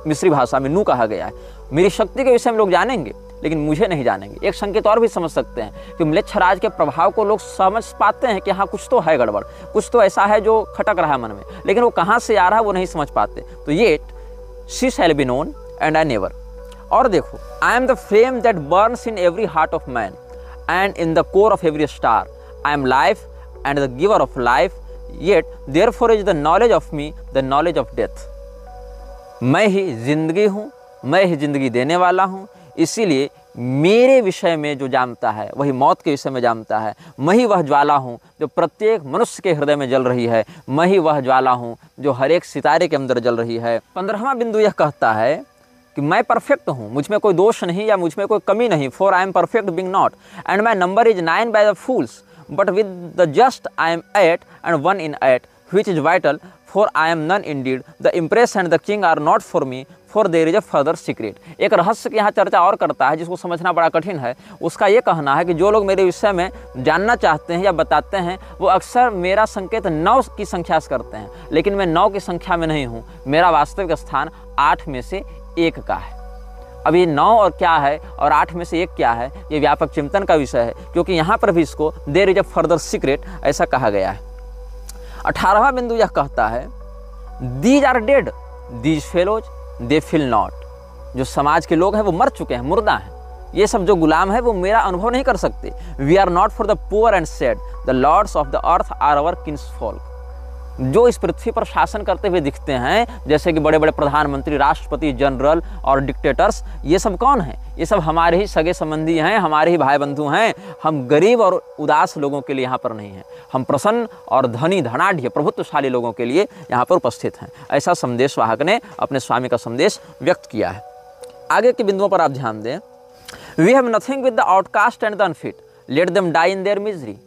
मिस्री भाषा में नू कहा गया है। मेरी शक्ति के विषय में लोग जानेंगे लेकिन मुझे नहीं जानेंगे। एक संकेत और भी समझ सकते हैं कि म्लेच्छराज के प्रभाव को लोग समझ पाते हैं कि हाँ कुछ तो है गड़बड़, कुछ तो ऐसा है जो खटक रहा है मन में, लेकिन वो कहाँ से आ रहा है वो नहीं समझ पाते। तो ये she shall be known and I never. और देखो, आई am the flame that Burns in every heart of man and in the core of every star. I am life and the giver of life, yet therefore is the knowledge of me the knowledge of death. मैं ही जिंदगी हूँ, मैं ही जिंदगी देने वाला हूँ, इसीलिए मेरे विषय में जो जानता है वही मौत के विषय में जानता है। मैं ही वह ज्वाला हूँ जो प्रत्येक मनुष्य के हृदय में जल रही है, मैं ही वह ज्वाला हूँ जो हर एक सितारे के अंदर जल रही है। 15वां बिंदु यह कहता है कि मैं परफेक्ट हूँ, मुझ में कोई दोष नहीं या मुझ में कोई कमी नहीं। For I am perfect being not and my number is 9 by the fools, but with the just I am 8 and 1 in 8, which is vital, for I am none indeed. The empress and the king are not for me, for there is a further secret. एक रहस्य की यहाँ चर्चा और करता है जिसको समझना बड़ा कठिन है। उसका ये कहना है कि जो लोग मेरे विषय में जानना चाहते हैं या बताते हैं वो अक्सर मेरा संकेत 9 की संख्या से करते हैं, लेकिन मैं 9 की संख्या में नहीं हूँ। मेरा वास्तविक स्थान 8 में से 1 का है। अब ये 9 और क्या है और 8 में से 1 क्या है, ये व्यापक चिंतन का विषय है, क्योंकि यहाँ पर भी इसको there is a further secret ऐसा कहा गया है। 18वां बिंदु यह कहता है, these are dead, these fellows they feel not. जो समाज के लोग हैं वो मर चुके हैं, मुर्दा हैं। ये सब जो गुलाम है वो मेरा अनुभव नहीं कर सकते। We are not for the poor and sad, the lords of the earth are our kinsfolk. जो इस पृथ्वी पर शासन करते हुए दिखते हैं, जैसे कि बड़े बड़े प्रधानमंत्री, राष्ट्रपति, जनरल और डिक्टेटर्स, ये सब कौन हैं? ये सब हमारे ही सगे संबंधी हैं, हमारे ही भाई बंधु हैं। हम गरीब और उदास लोगों के लिए यहाँ पर नहीं हैं, हम प्रसन्न और धनी धनाढ़ प्रभुत्वशाली लोगों के लिए यहाँ पर उपस्थित हैं। ऐसा संदेश वाहक ने अपने स्वामी का संदेश व्यक्त किया है। आगे के बिंदुओं पर आप ध्यान दें। We have nothing with the outcast and the unfit, let them die in their misery.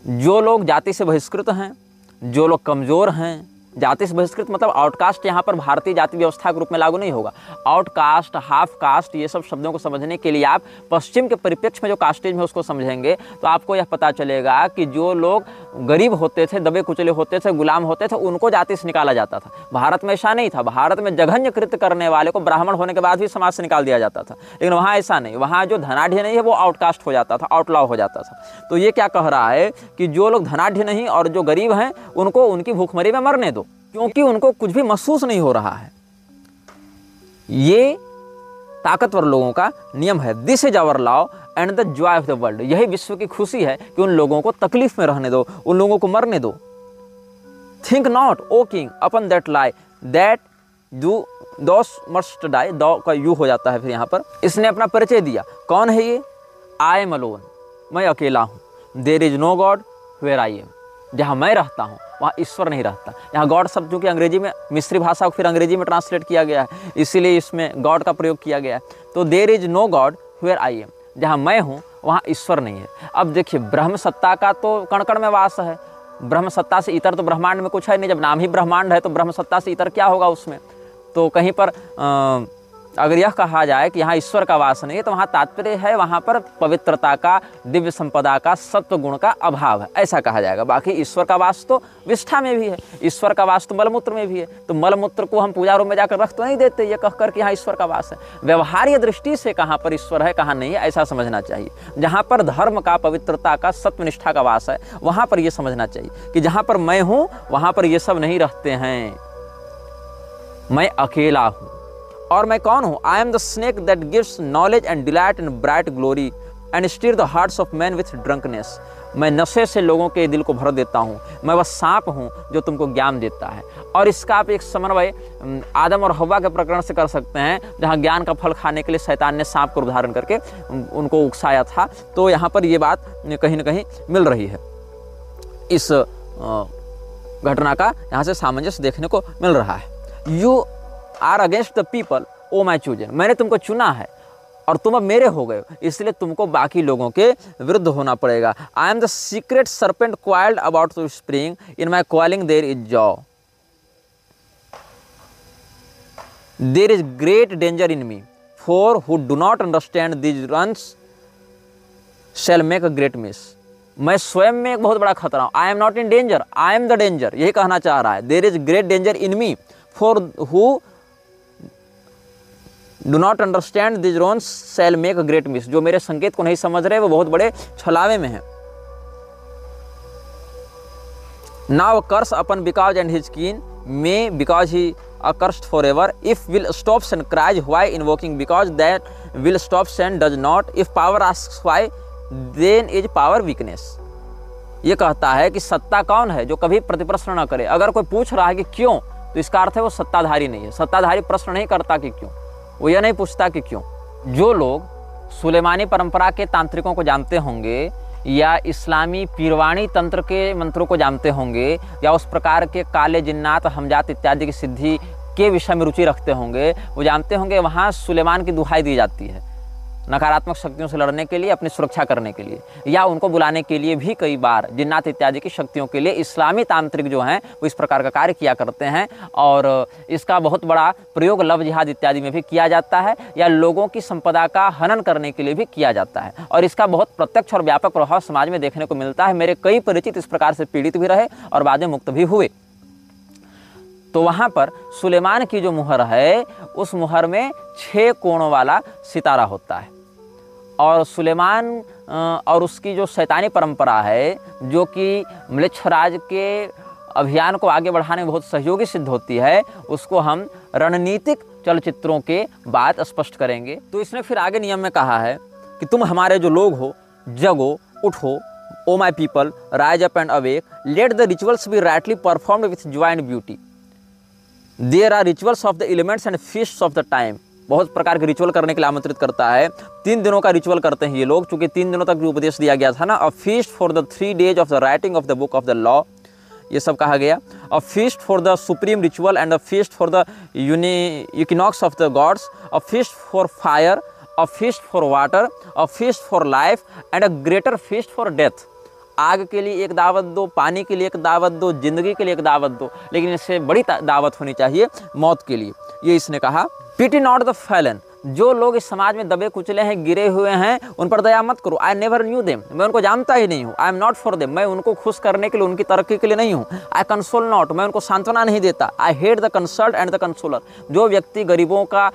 जो लोग जाति से बहिष्कृत हैं, जो लोग कमज़ोर हैं, जाति से बहिष्कृत मतलब आउटकास्ट यहाँ पर भारतीय जाति व्यवस्था के रूप में लागू नहीं होगा। आउटकास्ट, हाफ कास्ट, ये सब शब्दों को समझने के लिए आप पश्चिम के परिप्रेक्ष्य में जो कास्टेज में उसको समझेंगे तो आपको यह पता चलेगा कि जो लोग गरीब होते थे, दबे कुचले होते थे, गुलाम होते थे, उनको जाति से निकाला जाता था। भारत में ऐसा नहीं था। भारत में जघन्य कृत्य करने वाले को ब्राह्मण होने के बाद भी समाज से निकाल दिया जाता था, लेकिन वहाँ ऐसा नहीं। वहाँ जो धनाढ़ नहीं है वो आउटकास्ट हो जाता था, आउटलॉ हो जाता था। तो ये क्या कह रहा है कि जो लोग धनाढ़ नहीं और जो गरीब हैं उनको उनकी भूखमरी में मरने दो, क्योंकि उनको कुछ भी महसूस नहीं हो रहा है। ये ताकतवर लोगों का नियम है। This is our law and the joy of the world. यही विश्व की खुशी है कि उन लोगों को तकलीफ में रहने दो, उन लोगों को मरने दो। Think not o king upon that lie that do those must die. दो का यू हो जाता है फिर यहाँ पर। इसने अपना परिचय दिया। कौन है ये? आई एम अलोन, मैं अकेला हूँ। There is no god where I am. जहाँ मैं रहता हूँ वहाँ ईश्वर नहीं रहता। यहाँ गॉड शब्द जो कि अंग्रेजी में, मिस्री भाषा को फिर अंग्रेजी में ट्रांसलेट किया गया है, इसीलिए इसमें गॉड का प्रयोग किया गया है। तो there is no god where I am, जहाँ मैं हूँ वहाँ ईश्वर नहीं है। अब देखिए, ब्रह्म सत्ता का तो कण कण में वास है। ब्रह्म सत्ता से इतर तो ब्रह्मांड में कुछ है नहीं। जब नाम ही ब्रह्मांड है तो ब्रह्म सत्ता से इतर क्या होगा उसमें? तो कहीं पर अगर यह कहा जाए कि यहाँ ईश्वर का वास नहीं है तो वहाँ तात्पर्य है वहाँ पर पवित्रता का, दिव्य संपदा का, सत्व गुण का अभाव है, ऐसा कहा जाएगा। बाकी ईश्वर का वास तो विष्ठा में भी है, ईश्वर का वास तो मलमूत्र में भी है। तो मलमूत्र को हम पूजा रूम में जाकर रख तो नहीं देते ये कहकर कि यहाँ ईश्वर का वास है। व्यवहार्य दृष्टि से कहाँ पर ईश्वर है, कहाँ नहीं है, ऐसा समझना चाहिए। जहाँ पर धर्म का, पवित्रता का, सत्वनिष्ठा का वास है वहाँ पर यह समझना चाहिए कि जहाँ पर मैं हूँ वहाँ पर ये सब नहीं रहते हैं। मैं अकेला हूँ। और मैं कौन हूँ? I am the snake that gives knowledge and delight and bright glory and stir the hearts of man with drunkenness. मैं नशे से लोगों के दिल को भर देता हूँ। मैं वह सांप हूँ जो तुमको ज्ञान देता है। और इसका आप एक समन्वय आदम और हव्वा के प्रकरण से कर सकते हैं, जहाँ ज्ञान का फल खाने के लिए शैतान ने सांप को उदाहरण करके उनको उकसाया था। तो यहाँ पर ये बात कहीं ना कहीं मिल रही है। इस घटना का यहाँ से सामंजस्य देखने को मिल रहा है। You are against the people o my chosen, मैंने तुमको चुना है और तुम अब मेरे हो गए, इसलिए तुमको बाकी लोगों के विरुद्ध होना पड़ेगा। I am the secret serpent coiled about to spring, in my coiling there is joy, there is great danger in me, for who do not understand these runes shall make a great miss. मैं स्वयं में एक बहुत बड़ा खतरा हूं। I am not in danger, I am the danger, यही कहना चाह रहा है। There is great danger in me, for who do not understand this Ron's shell make a great miss. जो मेरे संकेत को नहीं समझ रहे वो बहुत बड़े छलावे में हैं। Now curse upon because and his kin may because he accursed forever, if will stops and cries why invoking, because that will stops and does not, if power asks why then is power weakness। ये कहता है कि सत्ता कौन है जो कभी प्रतिप्रश्न न करे। अगर कोई पूछ रहा है कि क्यों, तो इसका अर्थ है वो सत्ताधारी नहीं है। सत्ताधारी प्रश्न नहीं करता कि क्यों, वो यह नहीं पूछता कि क्यों। जो लोग सुलेमानी परंपरा के तांत्रिकों को जानते होंगे या इस्लामी पीरवाणी तंत्र के मंत्रों को जानते होंगे या उस प्रकार के काले जिन्नात हमजात इत्यादि की सिद्धि के विषय में रुचि रखते होंगे, वो जानते होंगे वहाँ सुलेमान की दुहाई दी जाती है नकारात्मक शक्तियों से लड़ने के लिए, अपनी सुरक्षा करने के लिए, या उनको बुलाने के लिए भी कई बार जिन्नात इत्यादि की शक्तियों के लिए इस्लामी तांत्रिक जो हैं वो इस प्रकार का कार्य किया करते हैं। और इसका बहुत बड़ा प्रयोग लव जिहाद इत्यादि में भी किया जाता है, या लोगों की संपदा का हनन करने के लिए भी किया जाता है। और इसका बहुत प्रत्यक्ष और व्यापक प्रभाव समाज में देखने को मिलता है। मेरे कई परिचित इस प्रकार से पीड़ित भी रहे और बाद में मुक्त भी हुए। तो वहाँ पर सुलेमान की जो मुहर है उस मुहर में 6 कोणों वाला सितारा होता है। और सुलेमान और उसकी जो शैतानी परंपरा है जो कि म्लेच्छराज के अभियान को आगे बढ़ाने में बहुत सहयोगी सिद्ध होती है, उसको हम रणनीतिक चलचित्रों के बाद स्पष्ट करेंगे। तो इसने फिर आगे नियम में कहा है कि तुम हमारे जो लोग हो, जगो, उठो, O my people, rise up and awake, let the rituals be rightly performed with joy and beauty, there are rituals of the elements and feasts of the time. बहुत प्रकार के रिचुअल करने के लिए आमंत्रित करता है। 3 दिनों का रिचुअल करते हैं ये लोग, चूंकि 3 दिनों तक जो उपदेश दिया गया था ना, अ feast for the 3 days of the writing of the book of the law, ये सब कहा गया। अ feast for the supreme ritual and a feast for the equinox of the gods, a feast for fire, a feast for water, a feast for life and a greater feast for death. आग के लिए एक दावत दो, पानी के लिए एक दावत दो, जिंदगी के लिए एक दावत दो, लेकिन इससे बड़ी दावत होनी चाहिए मौत के लिए। ये इसने कहा। पिटी नॉट द फैलन, जो लोग इस समाज में दबे कुचले हैं, गिरे हुए हैं, उन पर दया मत करो। आई नेवर न्यू देम, मैं उनको जानता ही नहीं हूँ। I am not for them, मैं उनको खुश करने के लिए, उनकी तरक्की के लिए नहीं हूँ। आई कंसोल नॉट, मैं उनको सांत्वना नहीं देता। I hate the consoled and the consoler, जो व्यक्ति गरीबों का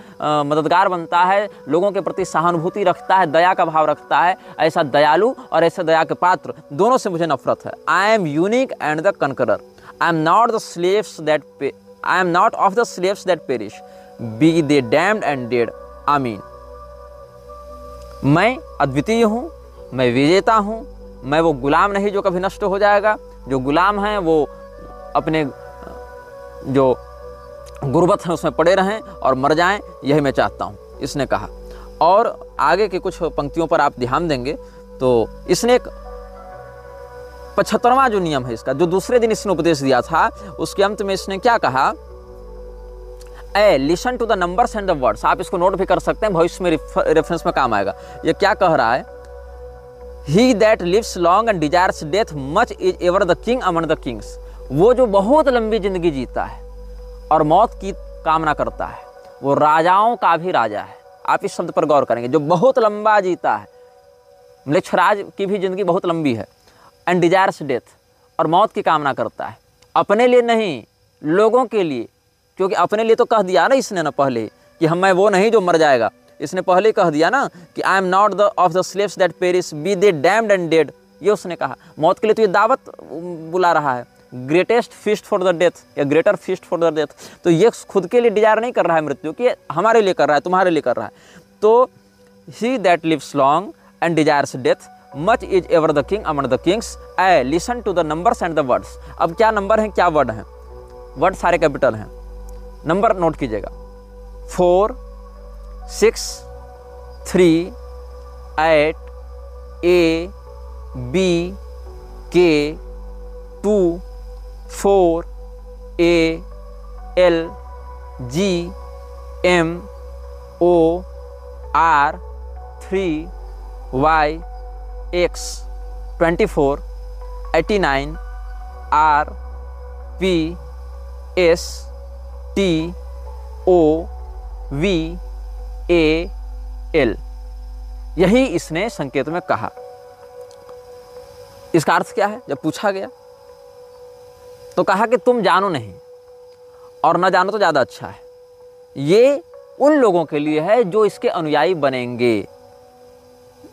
मददगार बनता है, लोगों के प्रति सहानुभूति रखता है, दया का भाव रखता है, ऐसा दयालु और ऐसे दया के पात्र दोनों से मुझे नफरत है। I am unique and the conqueror, I am not the slaves that I am not of the slaves that perish, be they damned and dead, amen. मैं अद्वितीय हूँ, मैं विजेता हूँ, मैं वो गुलाम नहीं जो कभी नष्ट हो जाएगा। जो गुलाम हैं वो अपने जो गुर्बत है उसमें पड़े रहें और मर जाएं, यही मैं चाहता हूँ, इसने कहा। और आगे के कुछ पंक्तियों पर आप ध्यान देंगे तो इसने एक 75वां जो नियम है इसका, जो दूसरे दिन इसने उपदेश दिया था, उसके अंत में इसने क्या कहा, a listen to the numbers and the words. आप इसको नोट भी कर सकते हैं, भविष्य में रेफरेंस में काम आएगा। ये क्या कह रहा है, he that lives long and desires death much is ever the king among the kings. वो जो बहुत लंबी जिंदगी जीता है और मौत की कामना करता है, वो राजाओं का भी राजा है। आप इस शब्द पर गौर करेंगे, जो बहुत लंबा जीता है, म्लेच्छराज की भी जिंदगी बहुत लंबी है, एंड डिजायर्स डेथ, और मौत की कामना करता है, अपने लिए नहीं, लोगों के लिए। क्योंकि अपने लिए तो कह दिया ना इसने ना पहले कि मैं वो नहीं जो मर जाएगा, इसने पहले कह दिया ना कि I am not the of the slaves that perish, be they damned and dead. ये उसने कहा। मौत के लिए तो ये दावत बुला रहा है, greatest feast for the death या greater feast for the death. तो ये खुद के लिए डिजायर नहीं कर रहा है मृत्यु की, हमारे लिए कर रहा है, तुम्हारे लिए कर रहा है। तो he that lives long and desires death much is ever the king among the kings, I listen to the numbers and the words. अब क्या नंबर हैं, क्या वर्ड हैं? वर्ड सारे कैपिटल हैं। नंबर नोट कीजिएगा, 4, 6, 3, 8, A, B, K, 2, 4, A, L, G, M, O, R, 3 X 24 89 R P S T O V A L, यही इसने संकेत में कहा। इसका अर्थ क्या है? जब पूछा गया तो कहा कि तुम जानो नहीं और न जानो तो ज़्यादा अच्छा है। ये उन लोगों के लिए है जो इसके अनुयायी बनेंगे।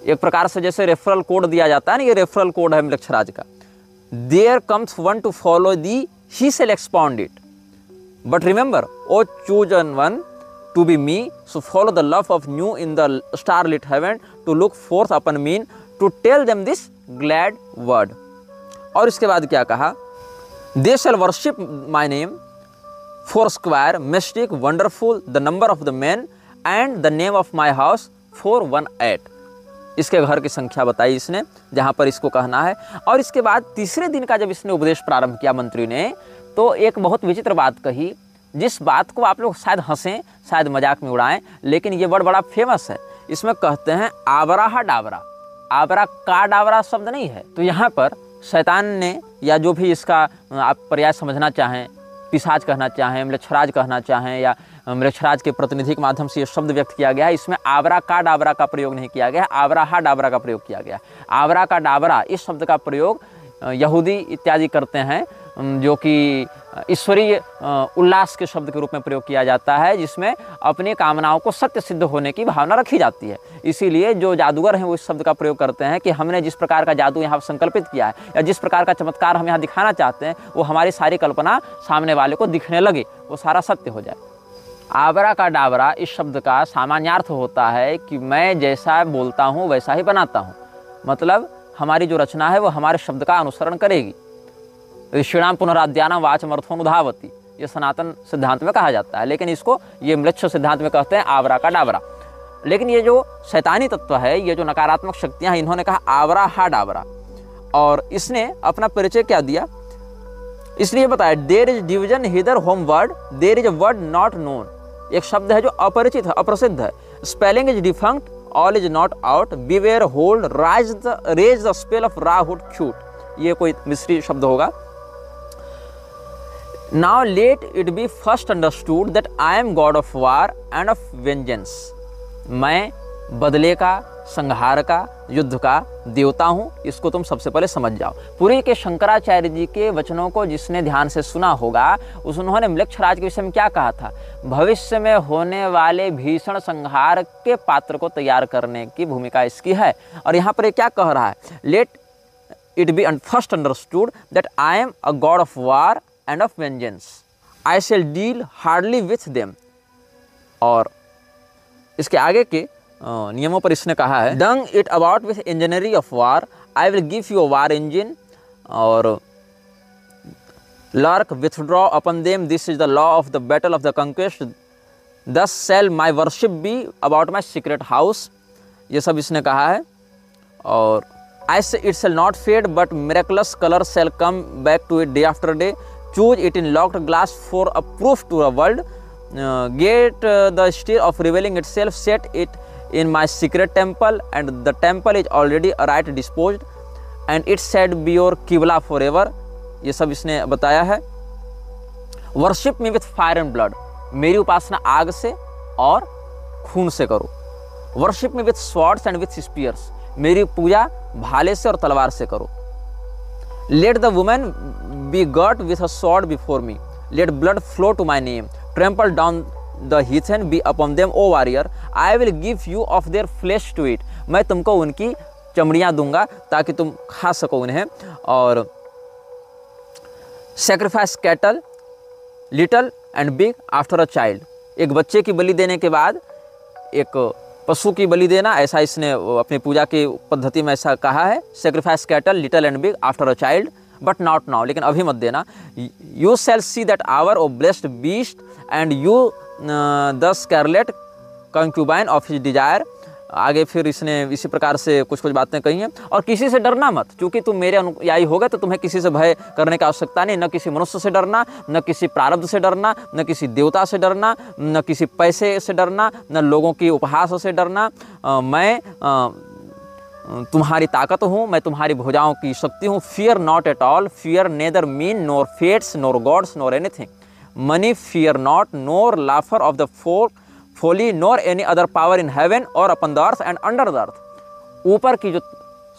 एक प्रकार से जैसे रेफरल कोड दिया जाता है ना, ये रेफरल कोड है मृक्षराज का। There comes one to follow thee, he shall expound it, but remember O chosen one to be me, so follow the love of new in the starlit heaven to look forth upon me to tell them this glad word। और इसके बाद क्या कहा? They shall worship my name, foursquare, mystic, wonderful, the number of the men and the name of my house 418। इसके घर की संख्या बताई इसने जहाँ पर इसको कहना है। और इसके बाद तीसरे दिन का जब इसने उपदेश प्रारंभ किया मंत्री ने, तो एक बहुत विचित्र बात कही, जिस बात को आप लोग शायद हंसें, शायद मजाक में उड़ाएं, लेकिन ये वर्ड बड़ा फेमस है। इसमें कहते हैं आबरा डाबरा। आबरा का डाबरा शब्द नहीं है। तो यहाँ पर शैतान ने, या जो भी इसका आप पर्याय समझना चाहें, पिशाच कहना चाहें, मृक्षराज कहना चाहें, या मृक्षराज के प्रतिनिधि के माध्यम से ये शब्द व्यक्त किया गया है। इसमें आबरा का डाबरा का प्रयोग नहीं किया गया, आबरा हा डाबरा का प्रयोग किया गया। आबरा का डाबरा इस शब्द का प्रयोग यहूदी इत्यादि करते हैं, जो कि ईश्वरीय उल्लास के शब्द के रूप में प्रयोग किया जाता है, जिसमें अपनी कामनाओं को सत्य सिद्ध होने की भावना रखी जाती है। इसीलिए जो जादूगर हैं वो इस शब्द का प्रयोग करते हैं कि हमने जिस प्रकार का जादू यहाँ संकल्पित किया है, या जिस प्रकार का चमत्कार हम यहाँ दिखाना चाहते हैं, वो हमारी सारी कल्पना सामने वाले को दिखने लगे, वो सारा सत्य हो जाए। आबरा का डाबरा इस शब्द का सामान्यार्थ होता है कि मैं जैसा बोलता हूँ वैसा ही बनाता हूँ। मतलब हमारी जो रचना है वो हमारे शब्द का अनुसरण करेगी। ऋषिणाम पुनराद्यानाम वाचम अर्थोनुधावति, ये सनातन सिद्धांत में कहा जाता है, लेकिन इसको ये म्लेच्छ सिद्धांत में कहते हैं आबरा का डाबरा। लेकिन ये जो शैतानी तत्व है, ये जो नकारात्मक शक्तियां हैं, इन्होंने कहा आबरा हा डाबरा। और इसने अपना परिचय क्या दिया? इसलिए बताया there is division hither home word, there is a word not known. एक शब्द है जो अपरिचित है, अप्रसिद्ध है। Spelling is defunct, all is not out, beware hold, raise the spell of राहुड क्यूट। ये कोई मिस्री शब्द होगा। Now let it be first understood that I am God of war and of vengeance। मैं बदले का, संहार का, युद्ध का देवता हूँ, इसको तुम सबसे पहले समझ जाओ। पुरी के शंकराचार्य जी के वचनों को जिसने ध्यान से सुना होगा, उन्होंने मृक्षराज के विषय में क्या कहा था? भविष्य में होने वाले भीषण संहार के पात्र को तैयार करने की भूमिका इसकी है। और यहाँ पर ये क्या कह रहा है? Let it be first understood that I am a God of war and of vengeance, I shall deal hardly with them। और इसके आगे के नियमों पर इसने कहा है dung it about with enginery of war, I will give you a war engine, और lurk withdraw upon them, this is the law of the battle of the conquest, thus shall my worship be about my secret house। ये सब इसने कहा है। और I say it shall not fade but miraculous color shall come back to it day after day, choose it in locked glass for a proof to the world, get the stir of revealing itself, set it in my secret temple, and the temple is already right disposed, and it shall be your qibla forever। ये सब इसने बताया है। Worship me with fire and blood, मेरी उपासना आग से और खून से करो। Worship me with swords and with spears, मेरी पूजा भाले से और तलवार से करो। Let the woman be girt with a sword before me, let blood flow to my name, trample down the heathen, be upon them O warrior, I will give you of their flesh to eat। मैं तुमको उनकी चमड़ियाँ दूंगा ताकि तुम खा सको उन्हें। और sacrifice cattle little and big after a child, एक बच्चे की बलि देने के बाद एक पशु की बलि देना, ऐसा इसने अपनी पूजा की पद्धति में ऐसा कहा है। Sacrifice cattle little and big after a child but not now, लेकिन अभी मत देना। You shall see that our O blessed beast and you the scarlet concubine of his desire, आगे फिर इसने इसी प्रकार से कुछ कुछ बातें कही हैं। और किसी से डरना मत, क्योंकि तुम मेरे अनुयायी हो गए तो तुम्हें किसी से भय करने की आवश्यकता नहीं। न किसी मनुष्य से डरना, न किसी प्रारब्ध से डरना, न किसी देवता से डरना, न किसी पैसे से डरना, न लोगों की उपहास से डरना। मैं तुम्हारी ताकत हूँ, मैं तुम्हारी भुजाओं की शक्ति हूँ। Fear not at all, fear neither men nor fates nor gods nor anything. Money fear not nor laughter of the folly nor any other power in heaven or upon the earth and under the earth. ऊपर की जो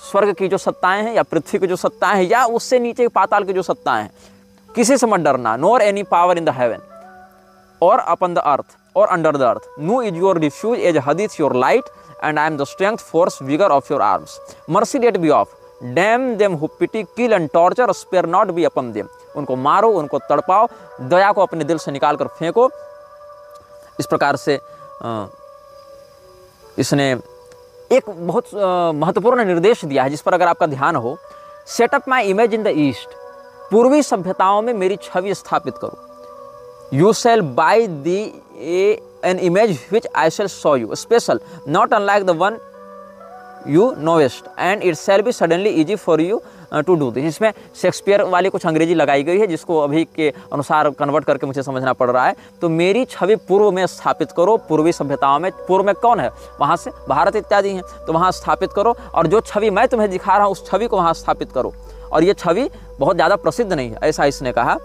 स्वर्ग की जो सत्ताएं हैं या पृथ्वी की जो सत्ताएं हैं या उससे नीचे पाताल की जो सत्ताएं हैं, किसी से मत डरना। Nor any power in the heaven or upon the earth or under the earth. Nu is your refuge as Hadit your light and I am the strength, force, vigor of your arms. Mercy let be off. Damn them who pity, kill and torture, spare not be upon them. उनको मारो, उनको तड़पाओ, दया को अपने दिल से निकाल कर फेंको। इस प्रकार से इसने एक बहुत महत्वपूर्ण निर्देश दिया है जिस पर अगर आपका ध्यान हो। Set up my image in the east, पूर्वी सभ्यताओं में मेरी छवि स्थापित करो। You shall buy thee an image which I shall show you, special, not unlike the one you knowest, and it shall be suddenly easy for you to do this। इसमें Shakespeare वाली कुछ अंग्रेजी लगाई गई है जिसको अभी के अनुसार कन्वर्ट करके मुझे समझना पड़ रहा है। तो मेरी छवि पूर्व में स्थापित करो, पूर्वी सभ्यताओं में। पूर्व में कौन है? वहाँ से भारत इत्यादि हैं, तो वहाँ स्थापित करो। और जो छवि मैं तुम्हें दिखा रहा हूँ उस छवि को वहाँ स्थापित करो। और ये छवि बहुत ज़्यादा प्रसिद्ध नहीं है, ऐसा इसने कहा।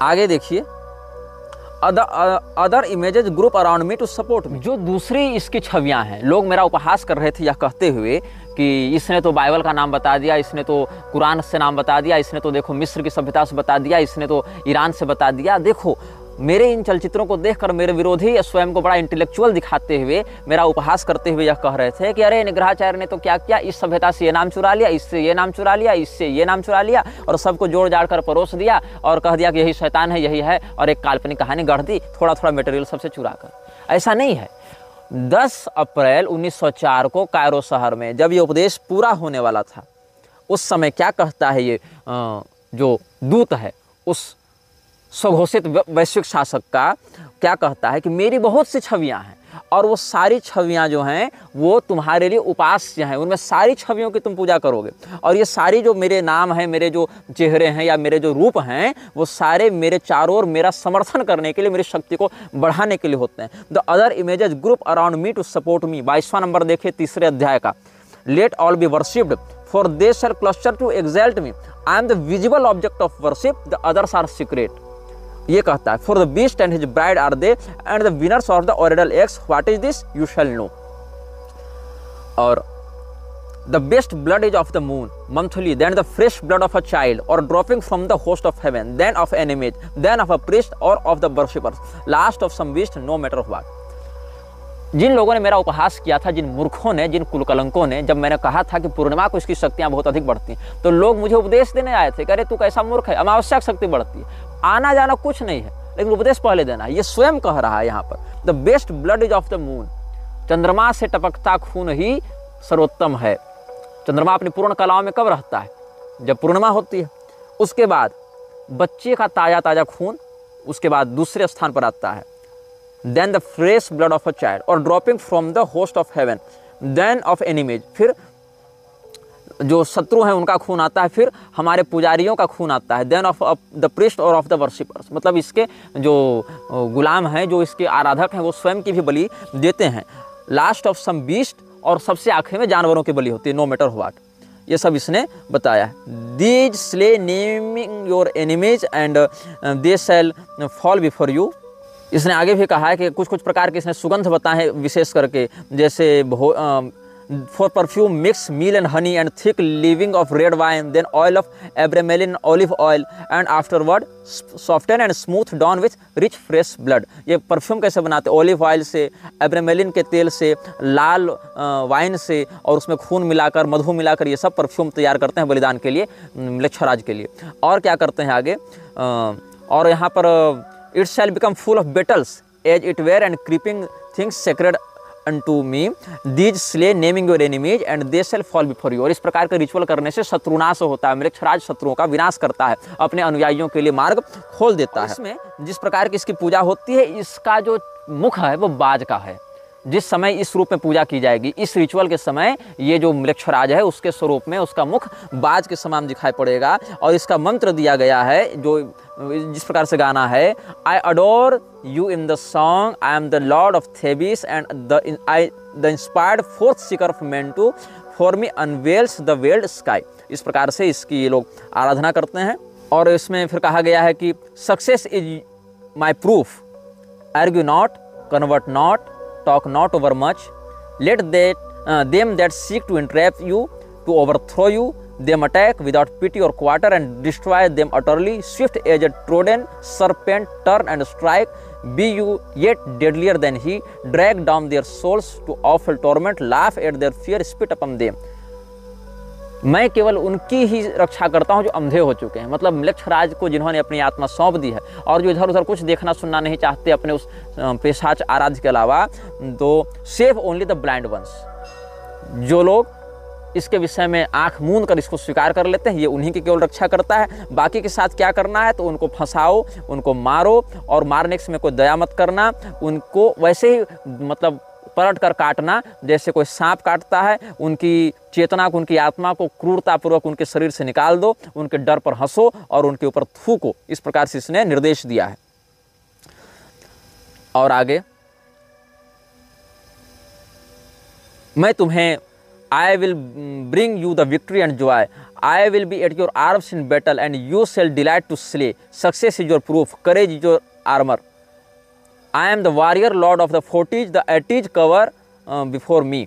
आगे देखिए, other images group around me to support me. जो दूसरी इसकी छवियां हैं, लोग मेरा उपहास कर रहे थे यह कहते हुए कि इसने तो बाइबल का नाम बता दिया, इसने तो कुरान से नाम बता दिया, इसने तो देखो मिस्र की सभ्यता से बता दिया, इसने तो ईरान से बता दिया। देखो मेरे इन चलचित्रों को देखकर मेरे विरोधी स्वयं को बड़ा इंटेलेक्चुअल दिखाते हुए, मेरा उपहास करते हुए यह कह रहे थे कि अरे निग्रहाचार्य ने तो क्या किया, इस सभ्यता से ये नाम चुरा लिया, इससे ये नाम चुरा लिया, इससे ये नाम चुरा लिया, और सबको जोड़ जाड़ कर परोस दिया और कह दिया कि यही शैतान है, यही है, और एक काल्पनिक कहानी गढ़ दी थोड़ा थोड़ा मटेरियल सबसे चुरा कर। ऐसा नहीं है। 10 अप्रैल 1904 को कायरो शहर में जब ये उपदेश पूरा होने वाला था, उस समय क्या कहता है ये जो दूत है उस स्वघोषित वैश्विक शासक का, क्या कहता है कि मेरी बहुत सी छवियां हैं और वो सारी छवियां जो हैं वो तुम्हारे लिए उपास्य हैं, उनमें सारी छवियों की तुम पूजा करोगे। और ये सारी जो मेरे नाम हैं, मेरे जो चेहरे हैं या मेरे जो रूप हैं, वो सारे मेरे चारों ओर मेरा समर्थन करने के लिए, मेरी शक्ति को बढ़ाने के लिए होते हैं। The other images group around me to support me. 22वां नंबर देखिए 3रे अध्याय का। Let all be worshipped for they shall cluster to exalt me. I am the visible object of worship, the others are secret. ये कहता है for the beast and his bride are they and the winners of the ordeal x, what is this you shall know. और the best blood is of the moon monthly, then the fresh blood of a child or dropping from the host of heaven, then of an image, then of a priest or of the worshippers, last of some beast, no matter of what. जिन लोगों ने मेरा उपहास किया था, जिन मूर्खों ने, जिन कुलकलंकों ने, जब मैंने कहा था कि पूर्णिमा को इसकी शक्तियां बहुत अधिक बढ़ती हैं, तो लोग मुझे उपदेश देने आए थे कि अरे तू कैसा मूर्ख है, अमावस्या की शक्ति बढ़ती है। आना जाना कुछ नहीं है, लेकिन उपदेश पहले देना है। ये स्वयं कह रहा है यहाँ पर। The best blood is of the moon, चंद्रमा से टपकता खून ही सर्वोत्तम है। चंद्रमा अपनी पूर्ण कलाओं में कब रहता है? जब पूर्णिमा होती है। उसके बाद बच्चे का ताजा ताजा खून उसके बाद दूसरे स्थान पर आता है। Then the fresh blood of a child or dropping from the host of heaven, then of an image, फिर जो शत्रु हैं उनका खून आता है, फिर हमारे पुजारियों का खून आता है, then of the priest or of the worshippers. मतलब इसके जो गुलाम हैं, जो इसके आराधक हैं, वो स्वयं की भी बलि देते हैं। लास्ट ऑफ सम बीस्ट, और सबसे आखिर में जानवरों की बलि होती है, नो मैटर व्हाट। ये सब इसने बताया है। These slay naming your enemies and they shall fall before you. इसने आगे भी कहा है कि कुछ कुछ प्रकार के इसने सुगंध बताए हैं, विशेष करके जैसे for perfume mix meal and honey and thick leaven of red wine, then oil of abramelin olive oil, and afterward soften and smooth down with rich fresh blood। ये परफ्यूम कैसे बनाते हैं? ऑलिव ऑयल से, एब्रेमेलिन के तेल से, लाल wine से, और उसमें खून मिलाकर, मधु मिलाकर ये सब परफ्यूम तैयार करते हैं बलिदान के लिए, लक्षराज के लिए। और क्या करते हैं आगे? और यहाँ पर it shall become full of beetles as it were and creeping things sacred unto me, these slay naming your enemies and they shall fall before you। और इस प्रकार का रिचुअल करने से शत्रुनाश होता है, मृक्षराज शत्रुओं का विनाश करता है, अपने अनुयायियों के लिए मार्ग खोल देता है। इसमें जिस प्रकार की इसकी पूजा होती है, इसका जो मुख है वो बाज का है। जिस समय इस रूप में पूजा की जाएगी, इस रिचुअल के समय ये जो म्लेच्छराज है उसके स्वरूप में उसका मुख बाज के समान दिखाई पड़ेगा। और इसका मंत्र दिया गया है जो जिस प्रकार से गाना है, I adore you in the song, I am the lord of Thebes and the inspired forth seeker of Mentu, for me unveils the veiled sky. इस प्रकार से इसकी ये लोग आराधना करते हैं। और इसमें फिर कहा गया है कि success is my proof, argue not, convert not, talk not over much, let them that seek to entrap you, to overthrow you, them attack without pity or quarter and destroy them utterly, swift as a trodden serpent, turn and strike, be you yet deadlier than he, drag down their souls to awful torment, laugh at their fear, spit upon them। मैं केवल उनकी ही रक्षा करता हूं जो अंधे हो चुके हैं, मतलब म्लेच्छराज को जिन्होंने अपनी आत्मा सौंप दी है और जो इधर उधर कुछ देखना सुनना नहीं चाहते अपने उस पेशाच आराध्य के अलावा, तो save only the blind ones. जो लोग इसके विषय में आंख मूंद कर इसको स्वीकार कर लेते हैं, ये उन्हीं की केवल रक्षा करता है। बाकी के साथ क्या करना है, तो उनको फंसाओ, उनको मारो, और मारने के समय कोई दया मत करना, उनको वैसे ही मतलब पलट कर काटना जैसे कोई सांप काटता है। उनकी चेतना को, उनकी आत्मा को क्रूरतापूर्वक उनके शरीर से निकाल दो, उनके डर पर हंसो और उनके ऊपर थूको। इस प्रकार से इसने निर्देश दिया है। और आगे, मैं तुम्हें I will bring you the victory and joy, I will be at your arms in battle and you shall delight to slay, success is your proof, courage is your armour, I am the warrior lord of the forties, the eighties cover before me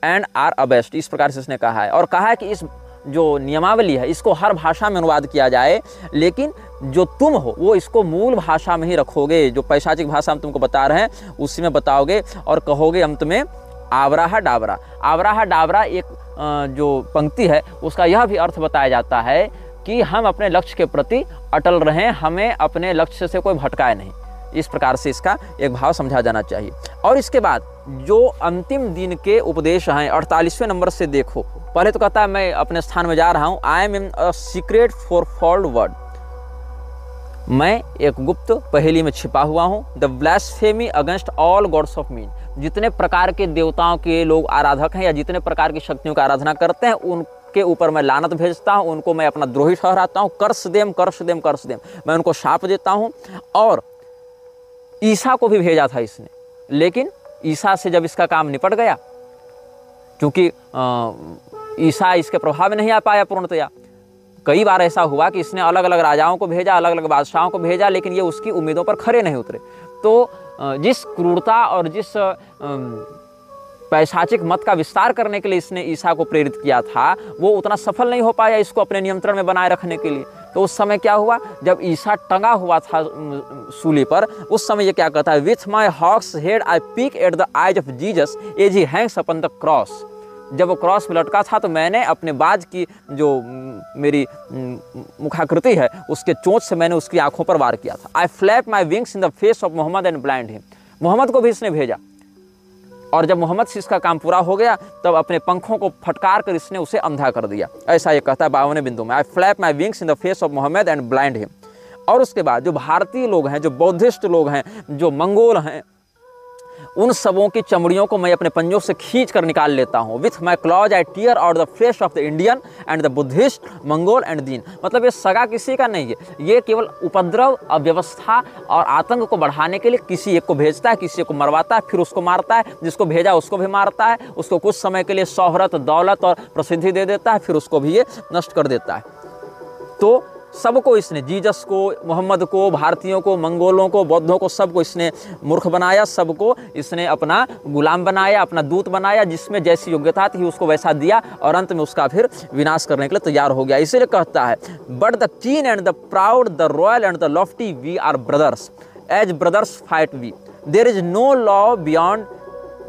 and are abased। इस प्रकार से इसने कहा है। और कहा है कि इस जो नियमावली है इसको हर भाषा में अनुवाद किया जाए, लेकिन जो तुम हो वो इसको मूल भाषा में ही रखोगे, जो पैशाचिक भाषा हम तुमको बता रहे हैं उसी में बताओगे और कहोगे अंत में आवराहा डाबरा। आवराहा डाबरा एक जो पंक्ति है उसका यह भी अर्थ बताया जाता है कि हम अपने लक्ष्य के प्रति अटल रहें, हमें अपने लक्ष्य से कोई भटकाए नहीं। इस प्रकार से इसका एक भाव समझा जाना चाहिए। और इसके बाद जो अंतिम दिन के उपदेश हैं 48वें नंबर से देखो। पहले तो कहता है मैं अपने स्थान में जा रहा हूं, I M in a secret for fold word, मैं एक गुप्त पहेली में छिपा हुआ हूं। The blasphemy against all God's of mean, जितने प्रकार के देवताओं के लोग आराधक हैं या जितने प्रकार की शक्तियों का आराधना करते हैं उनके ऊपर मैं लानत भेजता हूं, उनको मैं अपना द्रोही ठहराता हूं। कर्स देम कर्स देम कर्स देम, मैं उनको शाप देता हूं। और ईसा को भी भेजा था इसने, लेकिन ईसा से जब इसका काम निपट गया, क्योंकि ईसा इसके प्रभाव में नहीं आ पाया पूर्णतया। कई बार ऐसा हुआ कि इसने अलग अलग राजाओं को भेजा, अलग अलग बादशाहों को भेजा, लेकिन ये उसकी उम्मीदों पर खरे नहीं उतरे। तो जिस क्रूरता और जिस पैशाचिक मत का विस्तार करने के लिए इसने ईसा को प्रेरित किया था, वो उतना सफल नहीं हो पाया इसको अपने नियंत्रण में बनाए रखने के लिए। तो उस समय क्या हुआ, जब ईसा टंगा हुआ था सूली पर, उस समय ये क्या कहता है, with my hawk's head I peck at the eyes of Jesus as he hangs upon the cross. जब वो क्रॉस पे लटका था तो मैंने अपने बाज की जो मेरी मुखाकृति है उसके चोंच से मैंने उसकी आंखों पर वार किया था। I flap my wings in the face of Mohammed and blind him, Mohammed को भी इसने भेजा। और जब मोहम्मद से इसका काम पूरा हो गया तब अपने पंखों को फटकार कर इसने उसे अंधा कर दिया। ऐसा ये कहता है 52वें बिंदु में, I flap my wings in the face of Mohammed and blind him. और उसके बाद जो भारतीय लोग हैं, जो बौद्धिस्ट लोग हैं, जो मंगोल हैं, उन सबों की चमड़ियों को मैं अपने पंजों से खींच कर निकाल लेता हूँ। With my claws I tear out the flesh of the Indian and the Buddhist Mongol and Din. मतलब ये सगा किसी का नहीं है, ये केवल उपद्रव, अव्यवस्था और आतंक को बढ़ाने के लिए किसी एक को भेजता है, किसी एक को मरवाता है, फिर उसको मारता है, जिसको भेजा उसको भी मारता है, उसको कुछ समय के लिए शोहरत, दौलत और प्रसिद्धि दे देता है, फिर उसको भी ये नष्ट कर देता है। तो सबको इसने, जीसस को, मोहम्मद को, भारतीयों को, मंगोलों को, बौद्धों को, सबको इसने मूर्ख बनाया, सबको इसने अपना गुलाम बनाया, अपना दूत बनाया, जिसमें जैसी योग्यता थी उसको वैसा दिया और अंत में उसका फिर विनाश करने के लिए तैयार हो गया। इसीलिए कहता है, but the keen and the proud, the royal and the lofty, we are brothers, as brothers fight we, there is no law beyond,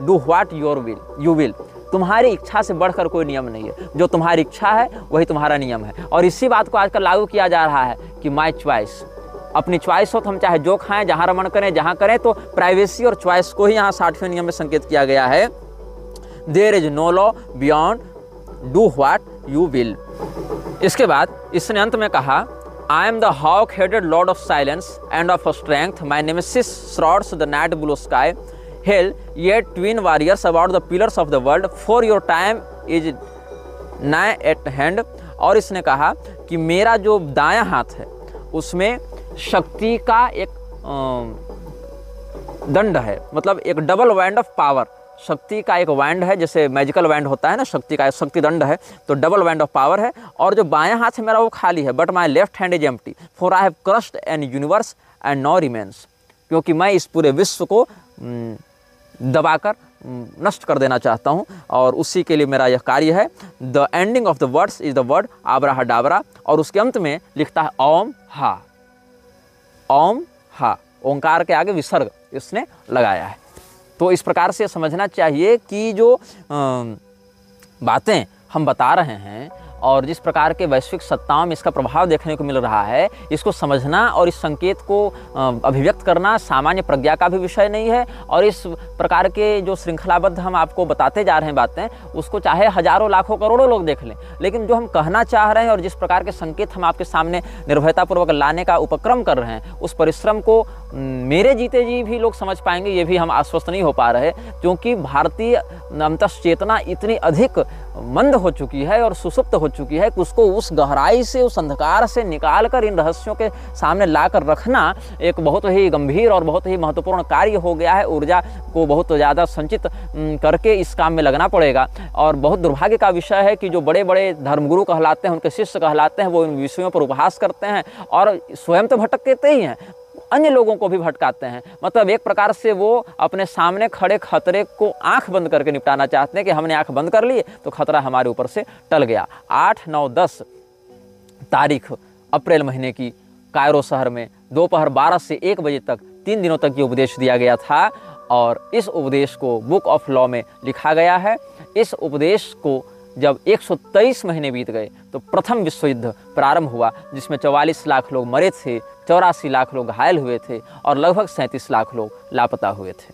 do what you will. तुम्हारी इच्छा से बढ़कर कोई नियम नहीं है, जो तुम्हारी इच्छा है वही तुम्हारा नियम है। और इसी बात को आजकल लागू किया जा रहा है कि माई चॉइस, अपनी चॉइस हो तो हम चाहे जो खाएं, जहां रमण करें, जहां करें। तो प्राइवेसी और चॉइस को ही यहाँ 60वें नियम में संकेत किया गया है, there is no law beyond, do what you will. इसके बाद इसने अंत में कहा, I am the hawk-headed lord of silence and of strength. My nemesis shrouds the night blue sky. Hail ye twin warriors about the pillars of the world for your time is nigh at hand. और इसने कहा कि मेरा जो दायां हाथ है उसमें शक्ति का एक दंड है, मतलब एक डबल वैंड ऑफ पावर, शक्ति का एक वैंड है, जैसे मैजिकल वैंड होता है ना, शक्ति का एक शक्ति दंड है, तो डबल वैंड ऑफ पावर है। और जो बायां हाथ है मेरा वो खाली है, but my left hand is empty for I have crushed an universe and no remains, क्योंकि मैं इस पूरे विश्व को दबाकर नष्ट कर देना चाहता हूँ और उसी के लिए मेरा यह कार्य है। The ending of the words is the word abrahadabra, और उसके अंत में लिखता है ओम हा। ओम हा, ओंकार के आगे विसर्ग इसने लगाया है। तो इस प्रकार से समझना चाहिए कि जो बातें हम बता रहे हैं और जिस प्रकार के वैश्विक सत्ताओं में इसका प्रभाव देखने को मिल रहा है, इसको समझना और इस संकेत को अभिव्यक्त करना सामान्य प्रज्ञा का भी विषय नहीं है। और इस प्रकार के जो श्रृंखलाबद्ध हम आपको बताते जा रहे हैं बातें, उसको चाहे हजारों लाखों करोड़ों लोग देख लें, लेकिन जो हम कहना चाह रहे हैं और जिस प्रकार के संकेत हम आपके सामने निर्भयतापूर्वक लाने का उपक्रम कर रहे हैं, उस परिश्रम को मेरे जीते जी भी लोग समझ पाएंगे, ये भी हम आश्वस्त नहीं हो पा रहे, क्योंकि भारतीय अंतश्चेतना इतनी अधिक मंद हो चुकी है और सुसुप्त हो चुकी है कि उसको उस गहराई से, उस अंधकार से निकाल कर इन रहस्यों के सामने लाकर रखना एक बहुत ही गंभीर और बहुत ही महत्वपूर्ण कार्य हो गया है। ऊर्जा को बहुत ज़्यादा संचित करके इस काम में लगना पड़ेगा। और बहुत दुर्भाग्य का विषय है कि जो बड़े बड़े धर्मगुरु कहलाते हैं, उनके शिष्य कहलाते हैं, वो इन विषयों पर उपहास करते हैं और स्वयं तो भटकते ही हैं, अन्य लोगों को भी भटकाते हैं। मतलब एक प्रकार से वो अपने सामने खड़े खतरे को आंख बंद करके निपटाना चाहते हैं कि हमने आंख बंद कर ली तो खतरा हमारे ऊपर से टल गया। 8, 9, 10 तारीख अप्रैल महीने की कायरो शहर में दोपहर 12 से 1 बजे तक 3 दिनों तक ये उपदेश दिया गया था और इस उपदेश को बुक ऑफ लॉ में लिखा गया है। इस उपदेश को जब 123 महीने बीत गए तो प्रथम विश्व युद्ध प्रारंभ हुआ, जिसमें 44 लाख लोग मरे थे, 84 लाख लोग घायल हुए थे और लगभग 37 लाख लोग लापता हुए थे।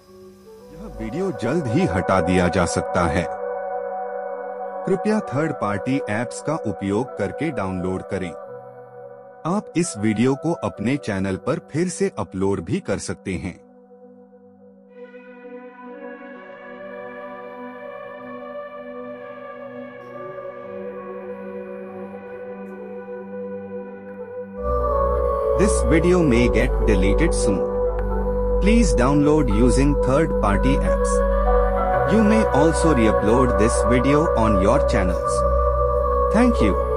यह वीडियो जल्द ही हटा दिया जा सकता है। कृपया थर्ड पार्टी ऐप्स का उपयोग करके डाउनलोड करें। आप इस वीडियो को अपने चैनल पर फिर से अपलोड भी कर सकते हैं। This video may get deleted soon. Please download using third-party apps. You may also re-upload this video on your channels. Thank you.